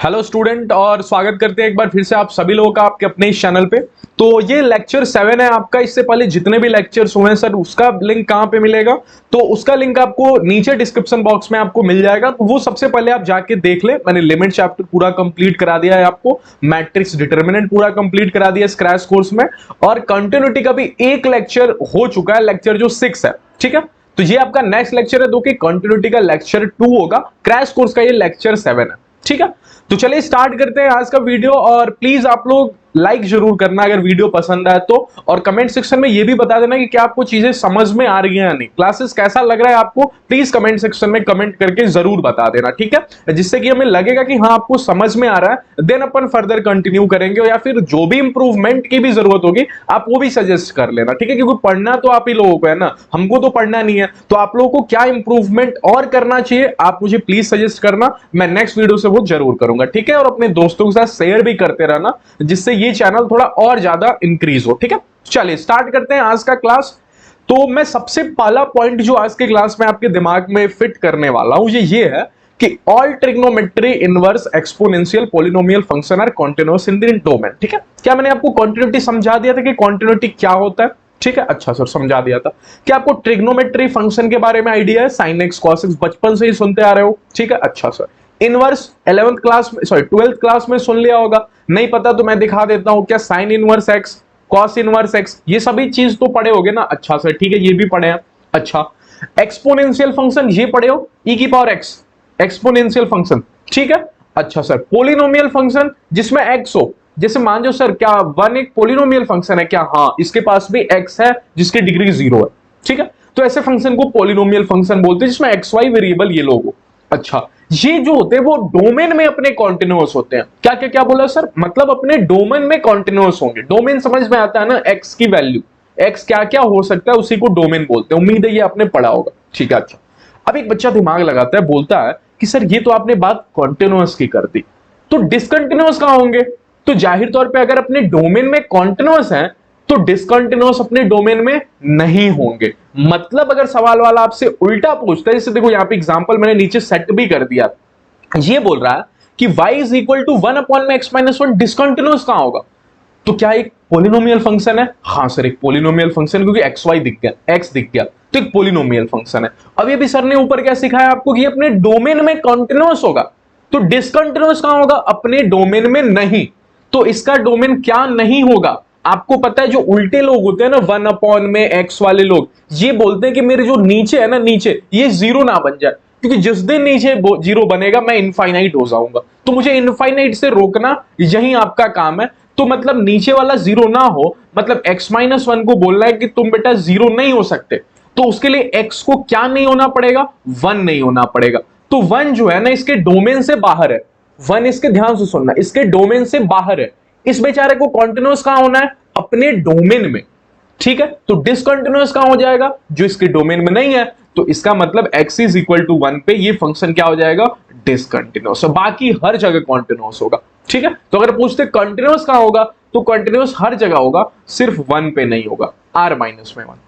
Hello student, और स्वागत करते हैं एक बार फिर से आप सभी लोगों का आपके अपने इस चैनल पे। तो ये लेक्चर 7 है आपका। इससे पहले जितने भी लेक्चर्स हुए हैं सर, उसका लिंक कहाँ पे मिलेगा? तो उसका लिंक आपको नीचे डिस्क्रिप्शन बॉक्स में आपको मिल जाएगा। तो वो सबसे पहले आप जाके देख ले। मैंने लिमिट चैप्टर पूरा कंप्लीट करा दिया है आपको, मैट्रिक्स डिटर्मिनेंट पूरा कंप्लीट करा दिया स्क्रैच कोर्स में, और कंटिन्यूटी का भी एक लेक्चर हो चुका है, लेक्चर जो 6 है। ठीक है, तो ये आपका नेक्स्ट लेक्चर है, जो कि कंटिन्यूटी का लेक्चर 2 होगा। क्रैश कोर्स का ये लेक्चर 7 है। ठीक है, तो चलिए स्टार्ट करते हैं आज का वीडियो। और प्लीज आप लोग लाइक जरूर करना अगर वीडियो पसंद आए तो, और कमेंट सेक्शन में ये भी बता देना कि क्या आपको चीजें समझ में आ रही हैं या नहीं, क्लासेस कैसा लग रहा है आपको। प्लीज कमेंट सेक्शन में कमेंट करके जरूर बता देना, ठीक है, जिससे कि हमें लगेगा कि हाँ आपको समझ में आ रहा है। देन अपन फर्दर कंटिन्यू करेंगे, या फिर जो भी इंप्रूवमेंट की भी जरूरत होगी आप वो भी सजेस्ट कर लेना, ठीक है, क्योंकि पढ़ना तो आप ही लोगों को है ना, हमको तो पढ़ना नहीं है। तो आप लोगों को क्या इंप्रूवमेंट और करना चाहिए आप मुझे प्लीज सजेस्ट करना, मैं नेक्स्ट वीडियो से वो जरूर करूंगा, ठीक है। और अपने दोस्तों के साथ शेयर भी करते रहना, जिससे ये चैनल थोड़ा और ज्यादा इंक्रीज हो, ठीक है। चलिए स्टार्ट करते हैं आज का क्लास। तो मैं सबसे पहला पॉइंट जो आज के क्लास में आपके दिमाग में फिट करने वाला हूं ये है कि all trigonometry inverse exponential polynomial function are continuous in the domain. ठीक है, क्या मैंने आपको कॉन्टिन्यूटी समझा दिया था कि कॉन्टिन्यूटी क्या होता है? ठीक है, अच्छा सर समझा दिया था। क्या आपको ट्रिग्नोमेट्री फंक्शन के बारे में आइडिया है? साइन एक्स कॉस एक्स बचपन से ही सुनते आ रहे हो, ठीक है, अच्छा सर। इनवर्स 11th क्लास में, सॉरी 12th क्लास में सुन लिया होगा। नहीं पता तो मैं दिखा देता हूं, क्या sine inverse x, cos inverse x, ये सभी चीज तो पढ़े होगे ना। अच्छा सर ठीक है, ये भी पढ़े हैं। अच्छा, एक्सपोनेंशियल फंक्शन ये पढ़े हो, ई की पावर एक्स, एक्सपोनेंशियल फंक्शन, ठीक है। अच्छा सर, पोलिनोमियल फंक्शन जिसमें एक्स हो, जैसे मान लो सर क्या 1 एक पोलिनोमियल फंक्शन है क्या? हाँ, इसके पास भी एक्स है जिसकी डिग्री 0 है, ठीक है। तो ऐसे फंक्शन को पोलिनोमियल फंक्शन बोलते हैं जिसमें एक्स वाई वेरिएबल ये लोग हो। अच्छा, ये जो होते हैं वो डोमेन में अपने कॉन्टिन्यूअस होते हैं। क्या क्या क्या बोला सर? मतलब अपने डोमेन में कॉन्टिन्यूअस होंगे। डोमेन समझ में आता है ना, एक्स की वैल्यू, एक्स क्या क्या हो सकता है उसी को डोमेन बोलते हैं। उम्मीद है ये आपने पढ़ा होगा, ठीक है। अच्छा, अब एक बच्चा दिमाग लगाता है, बोलता है कि सर ये तो आपने बात कॉन्टिन्यूअस की कर दी, तो डिसकंटिन्यूअस कहां होंगे? तो जाहिर तौर पे अगर अपने डोमेन में कॉन्टिन्यूअस है तो डिसकंटिन्यूअस अपने डोमेन में नहीं होंगे। मतलब अगर सवाल वाला आपसे उल्टा पूछता है, जैसे देखो यहां पे एग्जांपल मैंने नीचे सेट भी कर दिया, ये बोल रहा है कि y is equal to 1 upon में x माइनस 1, डिसकंटिन्यूअस कहां होगा? तो क्या एक पोलिनोमियल फंक्शन है? हाँ सर एक पोलिनोमियल फंक्शन, क्योंकि एक्स वाई दिख गया, एक्स दिख गया, तो एक पोलिनोमियल फंक्शन है। अब ये भी सर ने ऊपर क्या सिखाया आपको कि अपने डोमेन में कॉन्टिन्यूअस होगा। तो डिसकंटिन्यूअस कहां होगा? अपने डोमेन में नहीं। तो इसका डोमेन क्या नहीं होगा? आपको पता है जो उल्टे लोग होते हैं ना, 1 अपॉन में एक्स वाले लोग, ये बोलते हैं कि मेरे जो नीचे है ना, नीचे ये जीरो ना बन जाए, क्योंकि जिस दिन नीचे जीरो बनेगा मैं इनफाइनाइट हो जाऊंगा। तो मुझे इनफाइनाइट से रोकना यही आपका काम है। तो मतलब नीचे वाला जीरो ना हो, मतलब x माइनस 1 को बोलना है कि तुम बेटा जीरो नहीं हो सकते। तो उसके लिए x को क्या नहीं होना पड़ेगा? 1 नहीं होना पड़ेगा। तो 1 जो है ना इसके डोमेन से बाहर है। 1 इसके, ध्यान से सुनना, इसके डोमेन से बाहर है। इस बेचारे को कॉन्टिन्यूअस कहां होना है? अपने डोमेन में, ठीक है। तो डिसकंटिन्यूअस कहां हो जाएगा? जो इसके डोमेन में नहीं है। तो इसका मतलब x इज इक्वल टू 1 पे ये फंक्शन क्या हो जाएगा? डिसकंटिन्यूअस। बाकी हर जगह कॉन्टिन्यूअस होगा, ठीक है। तो अगर पूछते कंटिन्यूअस कहां होगा, तो कंटिन्यूअस हर जगह होगा, सिर्फ 1 पे नहीं होगा, r माइनस में 1।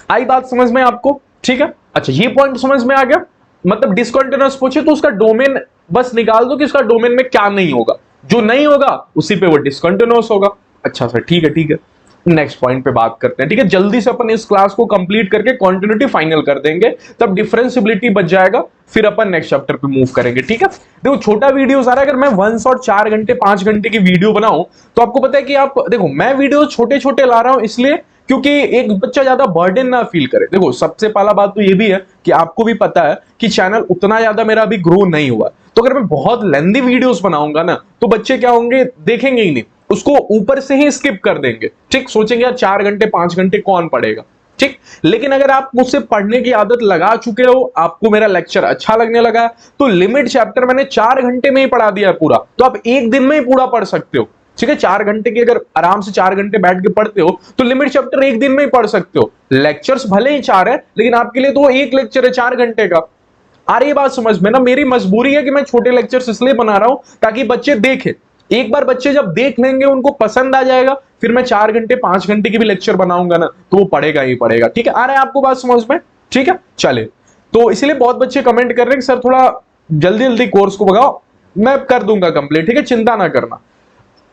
आई बात समझ में आपको? ठीक है, अच्छा ये पॉइंट समझ में आ गया। मतलब डिसकंटिन्यूअस पूछे तो उसका डोमेन बस निकाल दो कि उसका डोमेन में क्या नहीं होगा, जो नहीं होगा उसी पे वो डिसकंटिन्यूअस होगा। अच्छा सर ठीक है, ठीक है, नेक्स्ट पॉइंट पे बात करते हैं, ठीक है। जल्दी से अपन इस क्लास को कंप्लीट करके कंटिन्यूटी फाइनल कर देंगे, तब डिफरेंशियबिलिटी बच जाएगा, फिर अपन नेक्स्ट चैप्टर पे मूव करेंगे, ठीक है। देखो छोटा वीडियो सारा, अगर मैं 1 शॉट 4 घंटे 5 घंटे की वीडियो बनाऊं तो आपको पता है कि आप देखो मैं वीडियो छोटे छोटे ला रहा हूं इसलिए क्योंकि एक बच्चा ज्यादा बर्डन ना फील करे। देखो सबसे पहला बात तो ये भी है कि आपको भी पता है कि चैनल उतना ज्यादा मेरा अभी ग्रो नहीं हुआ, तो अगर मैं बहुत लेंथी वीडियोस बनाऊंगा ना तो बच्चे क्या होंगे, देखेंगे ही नहीं, उसको ऊपर से ही स्किप कर देंगे, ठीक। सोचेंगे यार 4 घंटे 5 घंटे कौन पढ़ेगा, ठीक। लेकिन अगर आप मुझसे पढ़ने की आदत लगा चुके हो, आपको मेरा लेक्चर अच्छा लगने लगा, तो लिमिट चैप्टर मैंने 4 घंटे में ही पढ़ा दिया पूरा, तो आप एक दिन में ही पूरा पढ़ सकते हो, ठीक है। 4 घंटे की अगर आराम से 4 घंटे बैठ के पढ़ते हो तो लिमिट चैप्टर एक दिन में ही पढ़ सकते हो। लेक्चर्स भले ही 4 है लेकिन आपके लिए तो एक लेक्चर है 4 घंटे का। आ रही बात समझ में ना? मेरी मजबूरी है कि मैं छोटे लेक्चर्स इसलिए बना रहा हूं ताकि बच्चे देखें। एक बार बच्चे जब देख लेंगे, उनको पसंद आ जाएगा, फिर मैं 4 घंटे 5 घंटे की भी लेक्चर बनाऊंगा ना तो वो पढ़ेगा ही पढ़ेगा, ठीक है। आ रहा है आपको बात समझ में? ठीक है, चले। तो इसलिए बहुत बच्चे कमेंट कर रहे हैं कि सर थोड़ा जल्दी जल्दी कोर्स को भगाओ, मैं कर दूंगा कंप्लीट, ठीक है, चिंता ना करना।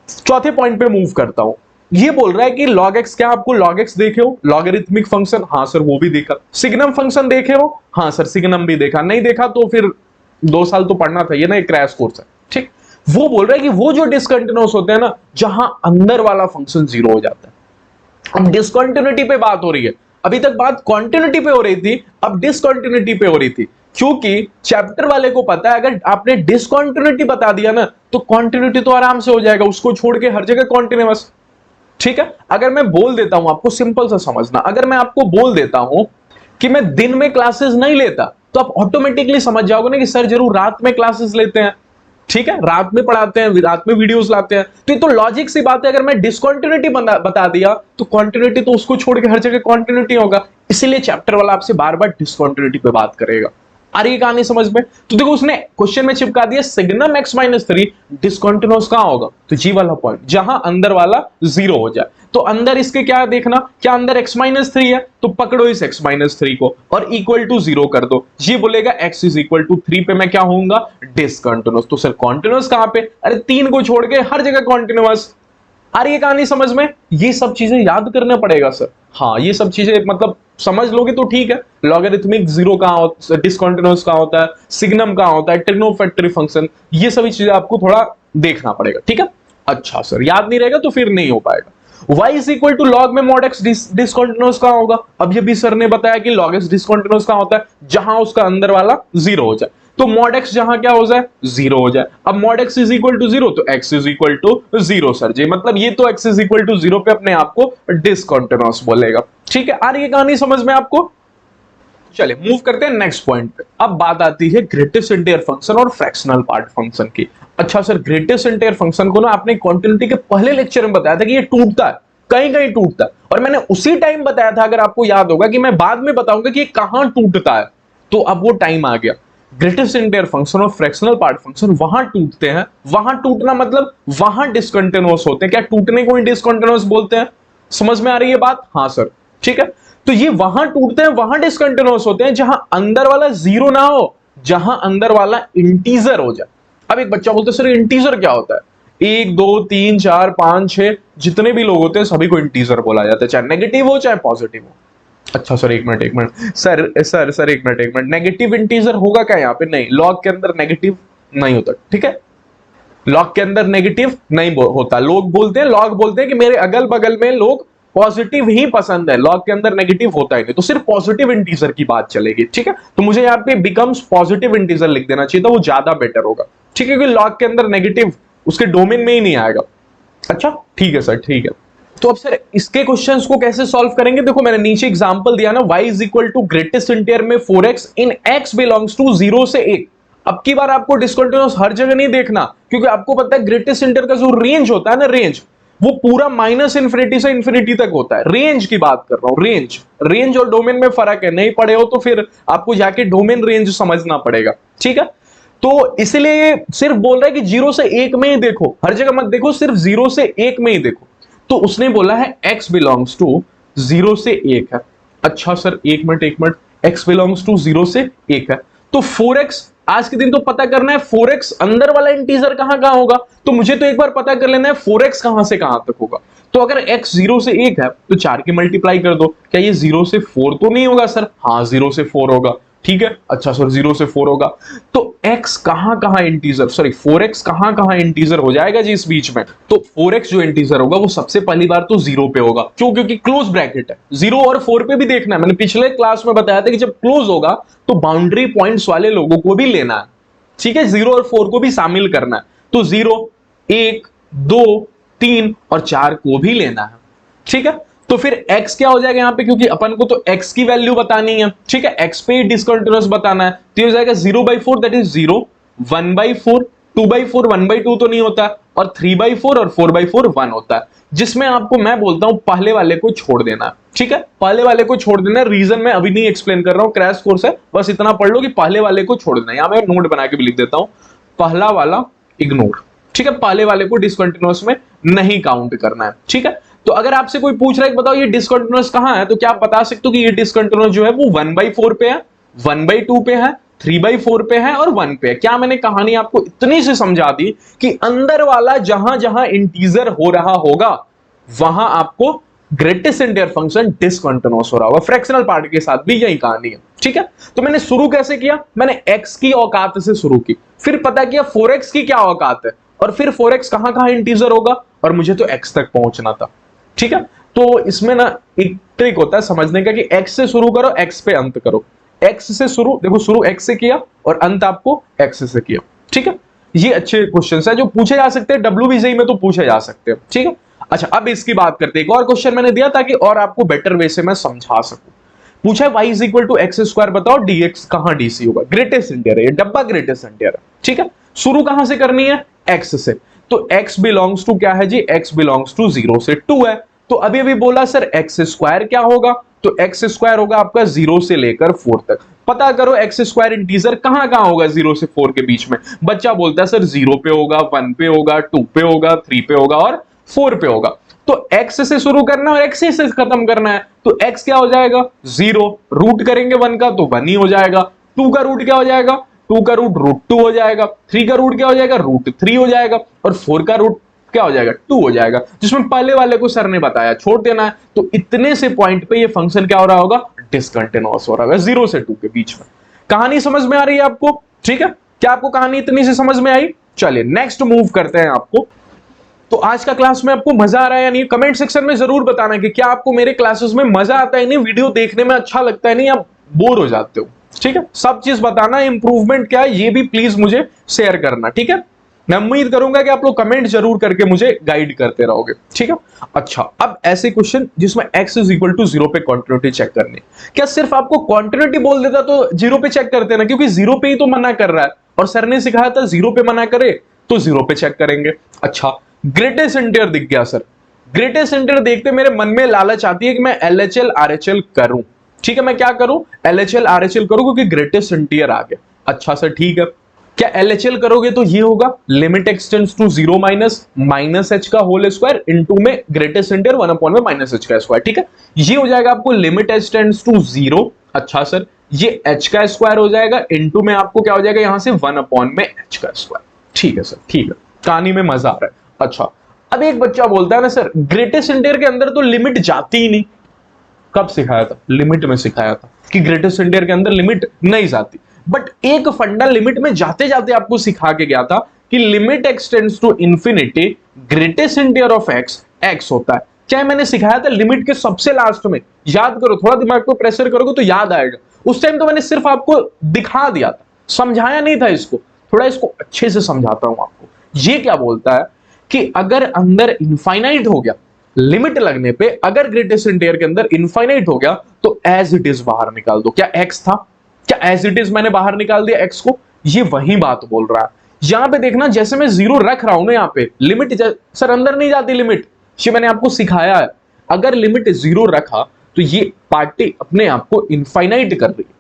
चौथे पॉइंट पे मूव करता हूं। ये बोल रहा है कि log x, क्या आपको log x देखे हो, लॉगरिथमिक फंक्शन? हाँ सर वो भी देखा। सिग्नम फंक्शन देखे हो? हाँ सर सिग्नम भी देखा। नहीं देखा तो फिर 2 साल तो पढ़ना था, ये ना एक क्रैश कोर्स है, ठीक। वो बोल रहा है कि वो जो डिसकंटिन्यूअस होते हैं ना, जहां अंदर वाला फंक्शन जीरो हो जाता है। अब डिसकंटिन्यूटी पे बात हो रही है, अभी तक बात कॉन्टिन्यूटी पे हो रही थी, अब डिसकंटिन्यूटी पे हो रही थी, क्योंकि चैप्टर वाले को पता है अगर आपने डिसकंटिन्यूटी बता दिया ना तो कॉन्टिन्यूटी तो आराम से हो जाएगा, उसको छोड़ के हर जगह कॉन्टिन्यूअस, ठीक है। अगर मैं बोल देता हूं आपको, सिंपल सा समझना, अगर मैं आपको बोल देता हूं कि मैं दिन में क्लासेस नहीं लेता, तो आप ऑटोमेटिकली समझ जाओगे ना कि सर जरूर रात में क्लासेस लेते हैं, ठीक है, रात में पढ़ाते हैं, रात में वीडियोस लाते हैं। तो ये तो लॉजिक सी बात है, अगर मैं डिसकंटिन्यूटी बता दिया तो कॉन्टिन्यूटी तो उसको छोड़ के हर जगह कॉन्टिन्यूटी होगा, इसीलिए चैप्टर वाला आपसे बार बार डिसकंटिन्यूटी पे बात करेगा। आ रही है कहानी समझ में? तो देखो उसने क्वेश्चन में चिपका दिया सिग्नम x-3 डिसकंटिन्यूअस कहां होगा, तो जी वाला पॉइंट, जहां अंदर वाला जीरो हो जाए। तो अंदर इसके क्या देखना, क्या अंदर x-3 है, तो पकड़ो इस x-3 को और इक्वल टू 0 कर दो। ये बोलेगा x इज इक्वल टू 3 पे मैं क्या होऊंगा, डिसकंटिन्यूअस। तो सर कॉन्टिन्यूअस कहां पे, अरे 3 को छोड़ के हर जगह कॉन्टिन्यूअस। आ रही है कहानी समझ में? ये सब चीजें याद करना पड़ेगा सर। हाँ ये सब चीजें मतलब समझ लोगे तो ठीक है। लॉगरिथमिक जीरो कहां होता है, डिसकंटिन्यूअस कहां होता है, सिग्नम कहां होता है, ट्रिग्नोमेट्रिक फंक्शन, ये सभी चीजें आपको थोड़ा देखना पड़ेगा, ठीक है। अच्छा सर याद नहीं रहेगा तो फिर नहीं हो पाएगा। y is equal to log में मॉड x डिसकंटिन्यूअस कहां होगा, अब ये भी सर ने बताया कि log x डिसकंटिन्यूअस कहां होता है, जहां उसका अंदर वाला जीरो हो जाए। तो मॉड x जहां क्या हो जाए, जीरो हो जाए। अब mod x is equal to zero, तो x is equal to zero sir जी, मतलब ये तो x is equal to zero पे अपने आप को डिसकंटिन्यूअस बोलेगा, ठीक है। आ रही है कहानी समझ में आपको? चलिए मूव करते हैं नेक्स्ट पॉइंट पे। अब बात आती है ग्रेटेस्ट इंटीजर फंक्शन और फ्रैक्शनल पार्ट फंक्शन की। अच्छा सर ग्रेटेस्ट इंटीजर फंक्शन को ना आपने कंटिन्यूटी के पहले लेक्चर में बताया था कि ये टूटता है, कहीं कहीं टूटता है, और मैंने उसी टाइम बताया था, अगर आपको याद होगा, कि मैं बाद में बताऊंगा कि ये कहां टूटता है। तो अब वो टाइम आ गया। ग्रेटेस्ट इंटीजर फंक्शन और फ्रैक्शनल पार्ट फंक्शन वहां टूटते हैं, वहां टूटना मतलब वहां डिसकंटिन्यूअस होते हैं। क्या टूटने को ही डिसकंटिन्यूअस बोलते हैं? समझ में आ रही है बात? हाँ सर, ठीक है। तो ये वहां टूटते हैं, वहां डिसकंटिन्यूअस होते हैं जहां अंदर वाला जीरो ना हो, जहां अंदर वाला इंटीजर हो जाए। अब एक बच्चा बोलता है सर इंटीजर क्या होता है? 1 2 3 4 5 6 जितने भी लोग होते हैं सभी को इंटीजर बोला जाता है, चाहे नेगेटिव हो चाहे पॉजिटिव हो। अच्छा सर एक मिनट सर एक मिनट, नेगेटिव इंटीजर होगा क्या यहाँ पे? नहीं, लॉग के अंदर नेगेटिव नहीं होता, ठीक है। लॉग के अंदर नेगेटिव नहीं होता। लोग बोलते हैं, लॉग बोलते हैं कि मेरे अगल बगल में लोग पॉजिटिव ही पसंद है, लॉग के अंदर नेगेटिव होता ही नहीं, तो सिर्फ पॉजिटिव इंटीजर की बात चलेगी, ठीक है। तो मुझे यहाँ पे बिकम्स पॉजिटिव इंटीजर लिख देना चाहिए था, वो ज्यादा बेटर होगा, ठीक है, क्योंकि लॉग के अंदर नेगेटिव उसके डोमेन में ही नहीं आएगा। अच्छा ठीक है सर, ठीक है। तो अब सर इसके क्वेश्चंस को कैसे सॉल्व करेंगे? देखो मैंने नीचे एग्जांपल दिया ना, y is equal to greatest integer में 4x in x belongs to 0 से 1। अब की बार आपको डिसकंटिन्यूअस हर जगह नहीं देखना, क्योंकि आपको पता है ग्रेटेस्ट इंटीजर का जो रेंज होता है ना, रेंज वो पूरा माइनस इन्फिनिटी से इन्फिनिटी तक होता है। रेंज की बात कर रहा हूं, रेंज और डोमेन में फर्क है, नहीं पढ़े हो तो फिर आपको जाके डोमेन रेंज समझना पड़ेगा, ठीक है। तो इसलिए सिर्फ बोल रहा है कि 0 से 1 में ही देखो, हर जगह मत देखो, सिर्फ 0 से 1 में ही देखो। तो उसने बोला है x बिलोंग्स टू 0 से 1 है। अच्छा सर एक मिनट, x बिलोंग्स टू 0 से 1 है, तो 4x आज के दिन तो पता करना है 4x अंदर वाला इंटीजर कहां होगा, तो मुझे तो एक बार पता कर लेना है 4x कहां से कहां तक होगा। तो अगर x 0 से 1 है तो 4 की मल्टीप्लाई कर दो। क्या ये 0 से 4 तो नहीं होगा सर? हाँ 0 से 4 होगा, ठीक है। अच्छा सर 0 से 4 होगा, तो x कहां इंटीजर, सॉरी 4x कहां इंटीजर हो जाएगा जी इस बीच में? तो 4x जो इंटीजर होगा वो सबसे पहली बार तो 0 पे होगा, क्यों? क्योंकि क्लोज ब्रैकेट है। 0 और 4 पे भी देखना है, मैंने पिछले क्लास में बताया था कि जब क्लोज होगा तो बाउंड्री पॉइंट्स वाले लोगों को भी लेना है, ठीक है, 0 और 4 को भी शामिल करना है। तो 0 1 2 3 और 4 को भी लेना है, ठीक है। तो फिर x क्या हो जाएगा यहाँ पे, क्योंकि अपन को तो x की वैल्यू बतानी है, ठीक है, x पे ही डिसकंटिन्यूअस बताना है, तो ये हो जाएगा 0/4 दैट इज 0, 1/4 2/4 1/2 तो नहीं होता, और 3/4 और 4/4 1 होता है, जिसमें आपको मैं बोलता हूं पहले वाले को छोड़ देना है, ठीक है, पहले वाले को छोड़ देना है। रीजन मैं अभी नहीं एक्सप्लेन कर रहा हूं, क्रैश कोर्स है, बस इतना पढ़ लो कि पहले वाले को छोड़ देना है। यहां मैं नोट बना के भी लिख देता हूं, पहला वाला इग्नोर, ठीक है, पहले वाले को डिसकंटिन्यूअस में नहीं काउंट करना है, ठीक है। तो अगर आपसे कोई पूछ रहा है कि बताओ ये डिसकंटिन्यूअस कहां है, तो क्या आप बता सकते हो कि ये डिसकंटिन्यूअस जो है वो 1/4 पे है, 1/2 पे है, 3/4 पे है और 1 पे है। क्या मैंने कहानी आपको इतनी से समझा दी कि अंदर वाला जहां जहां इंटीजर हो रहा होगा वहां आपको ग्रेटेस्ट इंटीजर फंक्शन डिसकंटिन्यूअस हो रहा होगा। फ्रैक्शनल पार्ट के साथ भी यही कहानी है, ठीक है। तो मैंने शुरू कैसे किया, मैंने x की औकात से शुरू की, फिर पता किया 4x की क्या औकात है, और फिर 4x कहां कहां इंटीजर होगा, और मुझे तो x तक पहुंचना था, ठीक है। तो इसमें ना एक ट्रिक होता है समझने का कि x से शुरू करो, x पे अंत करो। x से शुरू, देखो शुरू x से किया और अंत आपको x से किया, ठीक है। ये अच्छे क्वेश्चंस है जो पूछे जा सकते हैं, WBCE में तो पूछे जा सकते हैं, ठीक है। अच्छा, अब इसकी बात करते हैं। एक और क्वेश्चन मैंने दिया ताकि और आपको बेटर वे से मैं समझा सकूं। पूछा है y is equal to x square, बताओ dx कहां dc होगा। ग्रेटेस्ट इंटीजर है ये, डब्बा ग्रेटेस्ट इंटीजर है, ठीक है। शुरू कहां से करनी है, x से। तो x बिलोंग्स टू क्या है जी, x बिलोंग्स टू 0 से 2 है। तो अभी अभी बोला सर एक्स स्क्वायर क्या होगा, तो एक्स स्क्वायर होगा आपका 0 से लेकर 4 तक। पता करो एक्स स्क्वायर इंटीजर कहां कहां होगा 0 से 4 के बीच में। बच्चा बोलता है सर 0 पे होगा, 1 पे होगा, 2 पे होगा, 3 पे होगा और 4 पे होगा। तो x से शुरू करना और x से खत्म करना है। तो x क्या हो जाएगा 0, रूट करेंगे 1 का तो 1 ही हो जाएगा। 2 का रूट क्या हो जाएगा, 2 का रूट √2 हो जाएगा। 3 का रूट क्या हो जाएगा, √3 हो जाएगा। और 4 का रूट क्या हो जाएगा, 2 हो जाएगा, जिसमें पहले वाले को सर ने बताया छोड़ देना है। तो इतने से पॉइंट पे ये फंक्शन क्या हो रहा होगा, डिसकंटिन्यूअस हो रहा होगा 0 से 2 के बीच में। कहानी समझ में आ रही है आपको, ठीक है। क्या आपको कहानी इतनी से समझ में आई? चलिए नेक्स्ट मूव करते हैं आपको। तो आज का क्लास में आपको मजा आ रहा है या नहीं, कमेंट सेक्शन में जरूर बताना कि क्या आपको मेरे क्लासेस में मजा आता है नहीं, वीडियो देखने में अच्छा लगता है नहीं, आप बोर हो जाते हो, ठीक है। सब चीज बताना, इंप्रूवमेंट क्या है ये भी प्लीज मुझे शेयर करना, ठीक है। मैं उम्मीद करूंगा कि आप लोग कमेंट जरूर करके मुझे गाइड करते रहोगे, ठीक है। अच्छा, अब ऐसे क्वेश्चन जिसमें x इज इक्वल टू 0 पे कॉन्टिन्यूटी चेक करनी, क्या सिर्फ आपको कॉन्टिन्यूटी बोल देता तो 0 पे चेक करते ना, क्योंकि 0 पे ही तो मना कर रहा है और सर ने सिखाया था 0 पे मना करे तो 0 पे चेक करेंगे। अच्छा, ग्रेटेस्ट इंटीजर दिख गया सर। ग्रेटेस्ट इंटीजर देखते मेरे मन में लालच आती है कि मैं LHL RHL करूं, ठीक है। मैं क्या करूं, LHL RHL करूं क्योंकि ग्रेटेस्ट इंटीजर आ गया। अच्छा सर ठीक है, क्या LHL करोगे तो ये होगा limit extends to 0 minus h का होल स्क्वायर इनटू में ग्रेटेस्ट इंटीजर 1 अपॉन में माइनस h का स्क्वायर, ठीक है। ये हो जाएगा आपको लिमिट एक्सटेंड्स टू 0। अच्छा सर, ये h का स्क्वायर हो जाएगा इनटू में आपको क्या हो जाएगा यहां से 1 अपॉन में h का स्क्वायर, ठीक है सर, ठीक है। कहानी में मजा आ रहा है। अच्छा, अब एक बच्चा बोलता है ना सर ग्रेटेस्ट इंटीजर के अंदर तो लिमिट जाती ही नहीं। कब सिखाया था, लिमिट में सिखाया था कि ग्रेटेस्ट इंटीजर के अंदर लिमिट नहीं जाती। बट एक फंडा लिमिट में जाते जाते आपको सिखा के गया था कि limit extends to infinity greatest integer of x x होता है। क्या मैंने सिखाया था लिमिट के सबसे लास्ट में, याद करो, थोड़ा दिमाग को प्रेशर करोगे तो याद आएगा। उस टाइम तो मैंने सिर्फ आपको दिखा दिया था, समझाया नहीं था इसको। थोड़ा इसको अच्छे से समझाता हूं आपको। ये क्या बोलता है कि अगर अंदर इनफाइनाइट हो गया, लिमिट लगने पे अगर ग्रेटेस्ट इंटीजर के अंदर इनफाइनाइट हो गया तो एज इट इज बाहर निकाल दो। क्या x था, क्या एज इट इज मैंने बाहर निकाल दिया x को, ये वही बात बोल रहा है। यहां पे देखना जैसे मैं 0 रख रहा हूं ना, यहां पे लिमिट सर अंदर नहीं जाती लिमिट, ये मैंने आपको सिखाया है। अगर लिमिट 0 रखा तो ये पार्टी अपने आप को इनफाइनाइट कर रही है।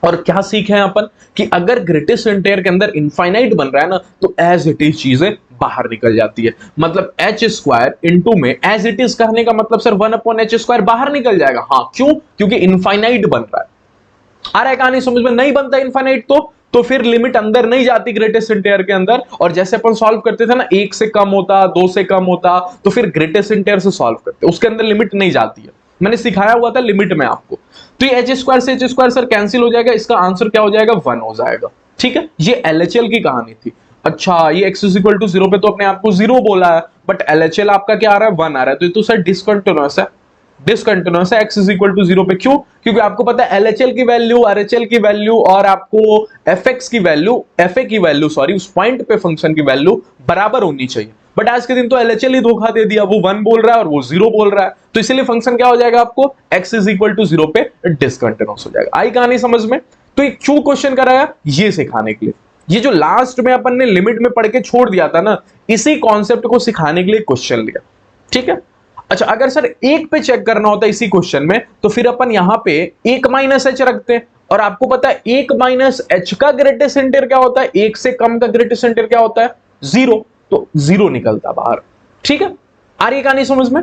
और क्या सीखे हैं अपन कि अगर ग्रेटेस्ट इंटीजर के अंदर इनफाइनाइट बन रहा है ना तो एज इट इज चीजें बाहर निकल जाती है। मतलब एच स्क्वायर इनटू में एज इट इज कहने का मतलब सर 1 अपॉन एच स्क्वायर बाहर निकल जाएगा। हाँ क्यों, क्योंकि इनफाइनाइट बन रहा है। आ रहा है कहानी समझ में? नहीं बनता इनफाइनाइट तो फिर लिमिट अंदर नहीं जाती ग्रेटेस्ट इंटीजर के अंदर। और जैसे अपन सॉल्व करते थे ना, 1 से कम होता, 2 से कम होता, तो फिर ग्रेटेस्ट इंटीजर से सॉल्व करते, उसके अंदर लिमिट नहीं जाती है। मैंने सिखाया हुआ था लिमिट में आपको। तो ये एच स्क्वायर से एच स्क्वायर सर कैंसिल हो जाएगा, इसका आंसर क्या हो जाएगा 1 हो जाएगा, ठीक है। ये LHL की कहानी थी। अच्छा, ये x इज इक्वल टू 0 पे तो अपने आप को 0 बोला है, बट LHL आपका क्या आ रहा है 1 आ रहा है, तो ये तो सर डिसकंटिन्यूअस है। डिसकंटिन्यूअस है x इज इक्वल टू 0 पे। क्यों? क्योंकि आपको पता है LHL की वैल्यू, RHL की वैल्यू और आपको fx की वैल्यू, fa की वैल्यू सॉरी, उस पॉइंट पे फंक्शन की वैल्यू बराबर होनी चाहिए। बट आज के दिन तो LHL ही धोखा दे दिया, वो 1 बोल रहा है और वो 0 बोल रहा है। तो इसीलिए फंक्शन क्या हो जाएगा आपको x इज इक्वल टू 0 पे डिसकंटिन्यूअस हो जाएगा। आई कहानी समझ में? तो एक क्यों क्वेश्चन कराया ये सिखाने के लिए। ये जो लास्ट में अपन ने लिमिट में पढ़ के छोड़ दिया था ना, इसी कॉन्सेप्ट को सिखाने के लिए क्वेश्चन लिया, ठीक है। अच्छा, अगर सर 1 पे चेक करना होता इसी क्वेश्चन में तो फिर अपन यहां पे 1 माइनस h रखते हैं। और आपको पता है 1 माइनस h का ग्रेटेस्ट इंटीजर क्या होता है, 1 से कम का ग्रेटेस्ट इंटीजर क्या होता है 0, तो 0 निकलता बाहर, ठीक है। आ रही कहानी समझ में?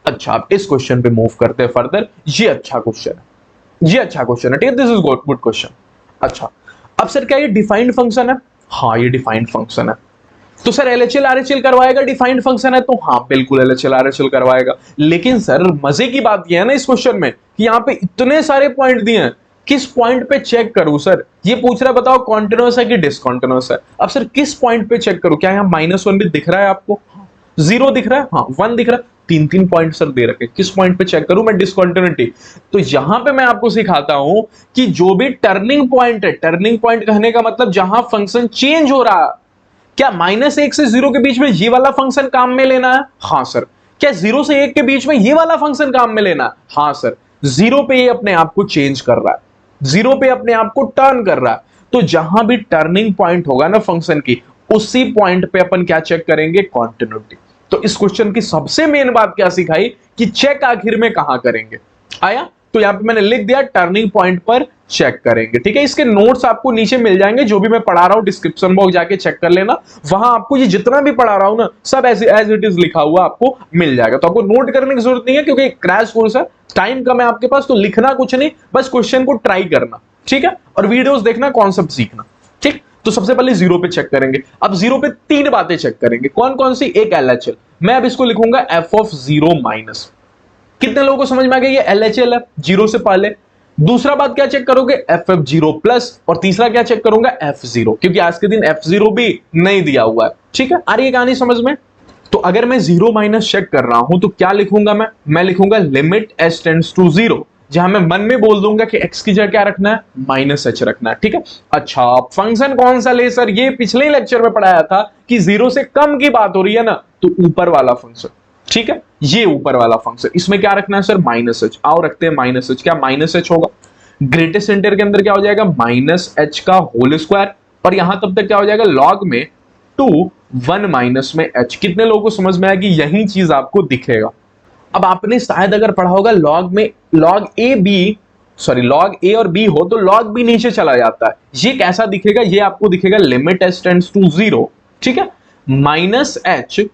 अच्छा, आप इस क्वेश्चन पे मूव करते हैं फर्दर। ये अच्छा क्वेश्चन है, ये अच्छा क्वेश्चन है, ठीक है, दिस इज गुड क्वेश्चन। अच्छा, अब सर क्या ये डिफाइंड फंक्शन है? हाँ ये डिफाइंड फंक्शन है। तो सर एलएचएल आरएचएल करवाएगा, डिफाइंड फंक्शन है तो हाँ बिल्कुल एलएचएल आरएचएल करवाएगा। लेकिन सर मजे की बात यह है ना इस क्वेश्चन में कि यहाँ पे इतने सारे पॉइंट दिए हैं, किस पॉइंट पे चेक करूं सर? ये पूछ रहा है बताओ कॉन्टिन्यूअस है कि डिसकॉन्टिन्यूअस है। अब सर किस पॉइंट पे चेक करूं? क्या यहाँ -1 भी दिख रहा है आपको? 0 दिख रहा है? हाँ 1 दिख रहा है। 3 पॉइंट सर दे रखे, किस पॉइंट पे चेक करूं मैं डिसकॉन्टिन्यूटी? तो यहां पे मैं आपको सिखाता हूं कि जो भी टर्निंग पॉइंट है, टर्निंग पॉइंट कहने का मतलब जहां फंक्शन चेंज हो रहा है, क्या -1 से 0 के बीच में ये वाला फंक्शन काम में लेना है? हाँ सर। क्या 0 से 1 के बीच में ये वाला फंक्शन काम में लेना है? हाँ सर। 0 पे ये अपने आप को चेंज कर रहा है, 0 पे अपने आप को टर्न कर रहा है। तो जहां भी टर्निंग पॉइंट होगा ना फंक्शन की, उसी पॉइंट पे अपन क्या चेक करेंगे? कॉन्टिन्यूटी। तो इस क्वेश्चन की सबसे मेन बात क्या सिखाई कि चेक आखिर में कहां करेंगे? आया? तो यहां पे मैंने लिख दिया टर्निंग पॉइंट पर चेक करेंगे। ठीक है, इसके नोट्स आपको नीचे मिल जाएंगे, जो भी मैं पढ़ा रहा हूं डिस्क्रिप्शन बॉक्स जाके चेक कर लेना। वहां आपको ये जितना भी पढ़ा रहा हूं ना सब एज इट इज लिखा हुआ आपको मिल जाएगा। तो आपको नोट करने की जरूरत नहीं है क्योंकि क्रैश कोर्स है, टाइम कम है आपके पास, तो लिखना कुछ नहीं, बस क्वेश्चन को ट्राई करना। ठीक है, और वीडियोस देखना, कॉन्सेप्ट सीखना। ठीक, तो सबसे पहले 0 पे चेक करेंगे। अब 0 पे 3 बातें चेक करेंगे। कौन कौन सी? एक एलएचएल, मैं अब इसको लिखूंगा एफ ऑफ 0 माइनस। कितने लोगों को समझ में आ गया ये एलएचएल है 0 से पहले? दूसरा बात क्या चेक करोगे? एफ एफ 0 प्लस, और तीसरा क्या चेक करूंगा? F0, क्योंकि आज के दिन F0 भी नहीं दिया हुआ है। ठीक है, आ रही है कहानी समझ में? तो अगर मैं 0 माइनस चेक कर रहा हूं तो क्या लिखूंगा मैं लिखूंगा लिमिट s टेंड्स टू 0, जहां मैं मन में बोल दूंगा कि x की जगह क्या रखना है? -h रखना है। ठीक है, अच्छा फंक्शन कौन सा ले सर? ये पिछले लेक्चर में पढ़ाया था कि 0 से कम की बात हो रही है ना, तो ऊपर वाला फंक्शन। ठीक है, ये ऊपर वाला फंक्शन, इसमें क्या रखना है सर? -h। आओ रखते हैं -h। क्या -h होगा? ग्रेटेस्ट सेंटर के अंदर क्या हो जाएगा? -h का होल स्क्वायर, और यहां तब तक क्या हो जाएगा? लॉग में 2 1 माइनस में h। कितने लोगों को समझ में आया कि यही चीज आपको दिखेगा? अब आपने शायद अगर पढ़ा होगा लॉग में लॉग ए और बी हो तो लॉग बी नीचे चला जाता है। ये कैसा दिखेगा? ये आपको दिखेगा लिमिट s टेंड्स टू 0। ठीक है, -h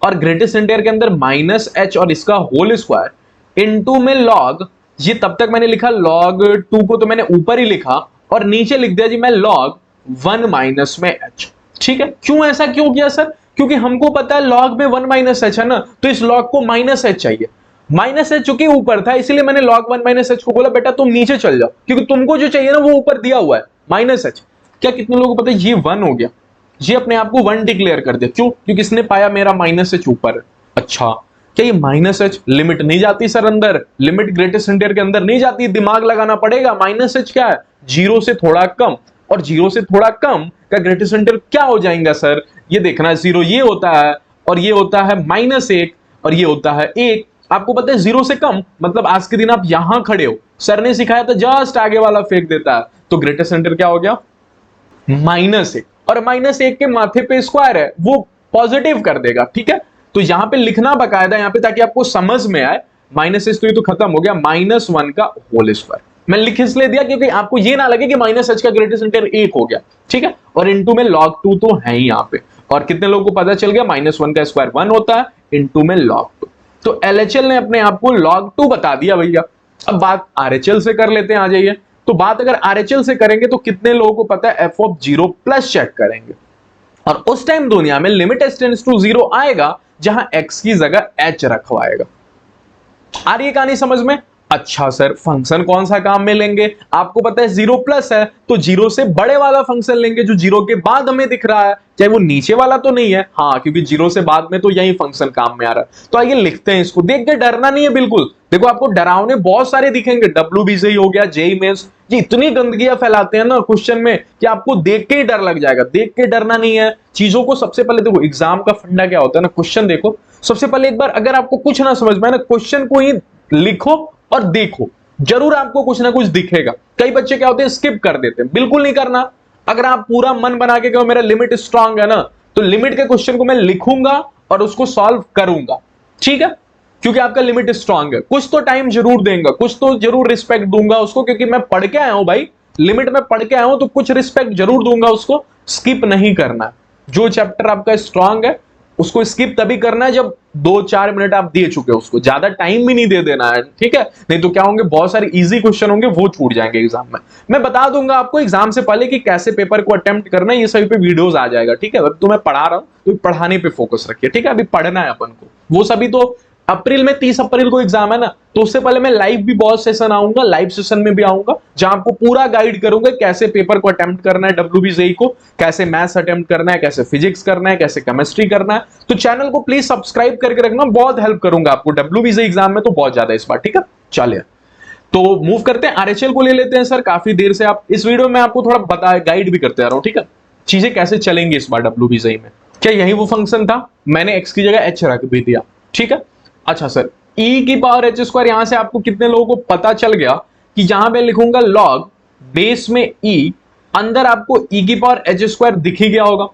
और ग्रेटेस्ट सेंटर के अंदर -h और इसका होल स्क्वायर इनटू में लॉग, ये तब तक मैंने लिखा log 2 को तो मैंने ऊपर ही लिखा और नीचे लिख दिया जी मैं log 1 माइनस में h। ठीक है, क्यों ऐसा क्यों किया सर? क्योंकि हमको पता है log में 1 माइनस h है ना, तो इस log को -h चाहिए। -h चूंकि ऊपर था इसलिए मैंने log 1 माइनस h को बोला बेटा तुम नीचे चल जाओ, क्योंकि तुमको जो चाहिए ना वो ऊपर दिया हुआ है -h। क्या कितने लोगों को पता है ये 1 हो गया? ये अपने आप को 1 डिक्लेयर कर दिया। क्यों? क्योंकि इसने पाया मेरा -h ऊपर है। अच्छा, क्या ये -h लिमिट नहीं जाती सर अंदर? लिमिट ग्रेटेस्ट सेंटर के अंदर नहीं जाती, दिमाग लगाना पड़ेगा। -h क्या है? 0 से थोड़ा कम, और 0 से थोड़ा कम का ग्रेटेस्ट सेंटर क्या हो जाएगा सर? ये देखना, 0 ये होता है और ये होता है -1 और ये होता है 1। आपको पता है 0 से कम मतलब आज के दिन आप यहां खड़े हो, सर ने सिखाया था जस्ट आगे वाला फेंक देता है, तो ग्रेटेस्ट सेंटर क्या हो गया? -1, और -1 के माथे पे स्क्वायर है वो पॉजिटिव कर देगा। ठीक है, तो यहां पे लिखना बकायदा यहां पे ताकि आपको समझ में आए। -h तो ये तो खत्म हो गया, -1 का होल स्क्वायर मैं लिख इसलिए दिया क्योंकि आपको ये ना लगे कि -h का ग्रेटेस्ट सेंटर 1 हो गया। ठीक है, और इनटू में log 2 तो है ही यहां पे, और कितने लोगों को पता चल गया? -1 का स्क्वायर 1 होता है, इनटू में log 2। तो LHL ने अपने आप को log 2 बता दिया भैया। अब बात RHL से कर लेते हैं, आ जाइए। तो बात अगर RHL से करेंगे तो कितने लोगों को पता है? f ऑफ 0 प्लस चेक करेंगे, और उस टाइम दुनिया में लिमिट s टेंड्स टू 0 आएगा जहां x की जगह h रखवाएगा। आ रही है कहानी समझ में? अच्छा सर फंक्शन कौन सा काम में लेंगे? आपको पता है 0 प्लस है तो 0 से बड़े वाला फंक्शन लेंगे जो 0 के बाद हमें दिख रहा है, चाहे वो नीचे वाला तो नहीं है। हाँ, क्योंकि 0 से बाद में तो यही फंक्शन काम में आ रहा है। तो आइए लिखते हैं इसको, देख के डरना नहीं है बिल्कुल। देखो आपको डरावने बहुत सारे दिखेंगे, WBC हो गया, जेईई मेंस, ये इतनी गंदगियां फैलाते हैं ना क्वेश्चन में कि आपको देख के ही डर लग जाएगा। देख के डरना नहीं है चीजों को। सबसे पहले देखो एग्जाम का फंडा क्या होता है ना, क्वेश्चन देखो सबसे पहले एक बार, अगर आपको कुछ ना समझ में आए ना क्वेश्चन को ही लिखो और देखो, जरूर आपको कुछ ना कुछ दिखेगा। कई बच्चे क्या होते हैं स्किप कर देते हैं, बिल्कुल नहीं करना। अगर आप पूरा मन बना के कहो मेरा लिमिट स्ट्रांग है ना, तो लिमिट के क्वेश्चन को मैं लिखूंगा और उसको सॉल्व करूंगा। ठीक है, क्योंकि आपका लिमिट स्ट्रांग है। कुछ तो टाइम जरूर देंगे, कुछ तो जरूर रिस्पेक्ट दूंगा उसको, क्योंकि मैं पढ़ के आया हूं भाई, लिमिट में पढ़ के आया हूं तो कुछ रिस्पेक्ट जरूर दूंगा उसको। स्किप नहीं करना। जो चैप्टर आपका स्ट्रांग है उसको स्किप तभी करना है जब 2-4 मिनट आप दे चुके हो, उसको ज्यादा टाइम भी नहीं दे देना है, ठीक है? नहीं तो क्या होंगे, बहुत सारे इजी क्वेश्चन होंगे वो छूट जाएंगे एग्जाम में। मैं बता दूंगा आपको एग्जाम से पहले कि कैसे पेपर को अटेम्प्ट करना है, ये सभी पे वीडियोस आ जाएगा, ठीक है? अब तो मैं पढ़ा रहा हूं तो पढ़ाने पे फोकस रखिए, ठीक है? अभी पढ़ना है अपन को, वो सभी तो अप्रैल में 30 अप्रैल को एग्जाम है ना, तो उससे पहले मैं लाइव भी बहुत सेशन आऊंगा, लाइव सेशन में भी आऊंगा जहां आपको पूरा गाइड करूंगा कैसे पेपर को अटेम्प्ट करना है WBJEE को, कैसे मैथ्स अटेम्प्ट करना है, कैसे फिजिक्स करना है, कैसे केमिस्ट्री करना है। तो चैनल को प्लीज सब्सक्राइब करके रखना, बहुत हेल्प करूंगा आपको WBJEE एग्जाम में तो बहुत ज्यादा इस बार, ठीक है? चलिए तो मूव करते हैं, RHL को ले लेते हैं। सर काफी देर से आप इस वीडियो में आपको थोड़ा बता गाइड भी करते आ रहा हूं, ठीक है? चीजें कैसे चलेंगी इस बार WBJEE में। क्या यही वो फंक्शन था? मैंने x की जगह h रख भी दिया, ठीक है? अच्छा सर, e की पावर h स्क्वायर, यहां से आपको कितने लोगों को पता चल गया कि जहां पे लिखूंगा log बेस में e, अंदर आपको e की पावर h स्क्वायर दिख ही गया होगा,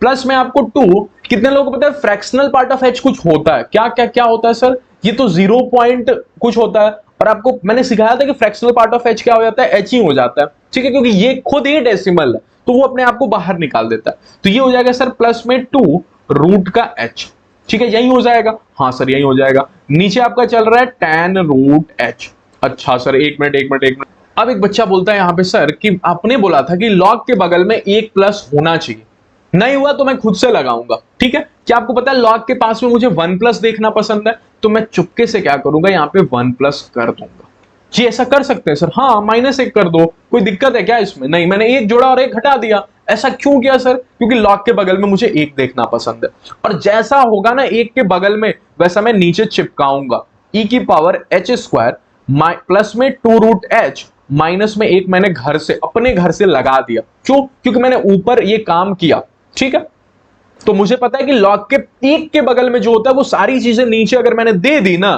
प्लस में आपको 2, कितने लोगों को पता है फ्रैक्शनल पार्ट ऑफ h कुछ होता है? क्या क्या क्या होता है सर? ये तो 0 पॉइंट कुछ होता है, और आपको मैंने सिखाया था कि फ्रैक्शनल पार्ट ऑफ h क्या हो जाता है, h ही हो जाता है, ठीक है? क्योंकि ये खुद ही डेसिमल है तो वो अपने आप को बाहर निकाल देता है। तो ये हो जाएगा सर प्लस में 2 रूट का h, ठीक है? यही हो जाएगा, हाँ सर यही हो जाएगा। नीचे आपका चल रहा है tan रूट h। अच्छा सर एक मिनट। अब एक बच्चा बोलता है यहां पे सर कि आपने बोला था कि log के बगल में 1 प्लस होना चाहिए, नहीं हुआ तो मैं खुद से लगाऊंगा, ठीक है? क्या आपको पता है log के पास में मुझे 1 प्लस देखना पसंद है, तो मैं चुपके से क्या करूंगा, यहाँ पे 1 प्लस कर दूंगा। जी ऐसा कर सकते हैं सर, हाँ -1 कर दो, कोई दिक्कत है क्या इसमें? नहीं, मैंने 1 जोड़ा और 1 हटा दिया। ऐसा क्यों किया सर? क्योंकि log के बगल में मुझे 1 देखना पसंद है, और जैसा होगा ना 1 के बगल में वैसा मैं नीचे चिपकाऊंगा e की पावर h स्क्वायर प्लस में 2 रूट h माइनस में 1 मैंने घर से अपने घर से लगा दिया। क्यों? क्योंकि मैंने ऊपर ये काम किया, ठीक है? तो मुझे पता है कि log के 1 के बगल में जो होता है वो सारी चीजें नीचे अगर मैंने दे दी ना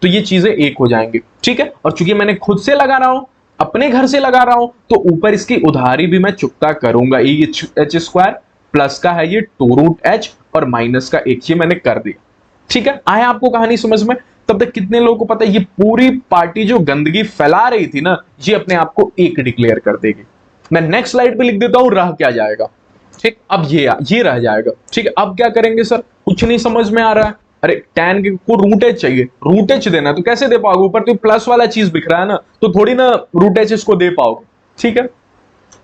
तो ये चीजें 1 हो जाएंगी, ठीक है? और चूंकि मैंने खुद से लगा रहा हूं, अपने घर से लगा रहा हूं, तो ऊपर इसकी उधारी भी मैं चुकता करूंगा। h स्क्वायर प्लस का है ये 2 रूट h और माइनस का 1, ये मैंने कर दिया, ठीक है? आया आपको कहानी समझ में? तब तक कितने लोगों को पता है ये पूरी पार्टी जो गंदगी फैला रही थी ना, ये अपने आप को 1 डिक्लेयर कर देगी। मैं नेक्स्ट स्लाइड पे लिख देता हूं, रह क्या जाएगा, ठीक? अब ये रह जाएगा, ठीक है? अब क्या करेंगे सर? कुछ नहीं समझ में आ रहा है। अरे tan को रूट h चाहिए, रूट h देना, तो कैसे दे पाओगे? ऊपर तो प्लस वाला चीज दिख रहा है ना, तो थोड़ी ना रूट h इसको दे पाओगे, ठीक है?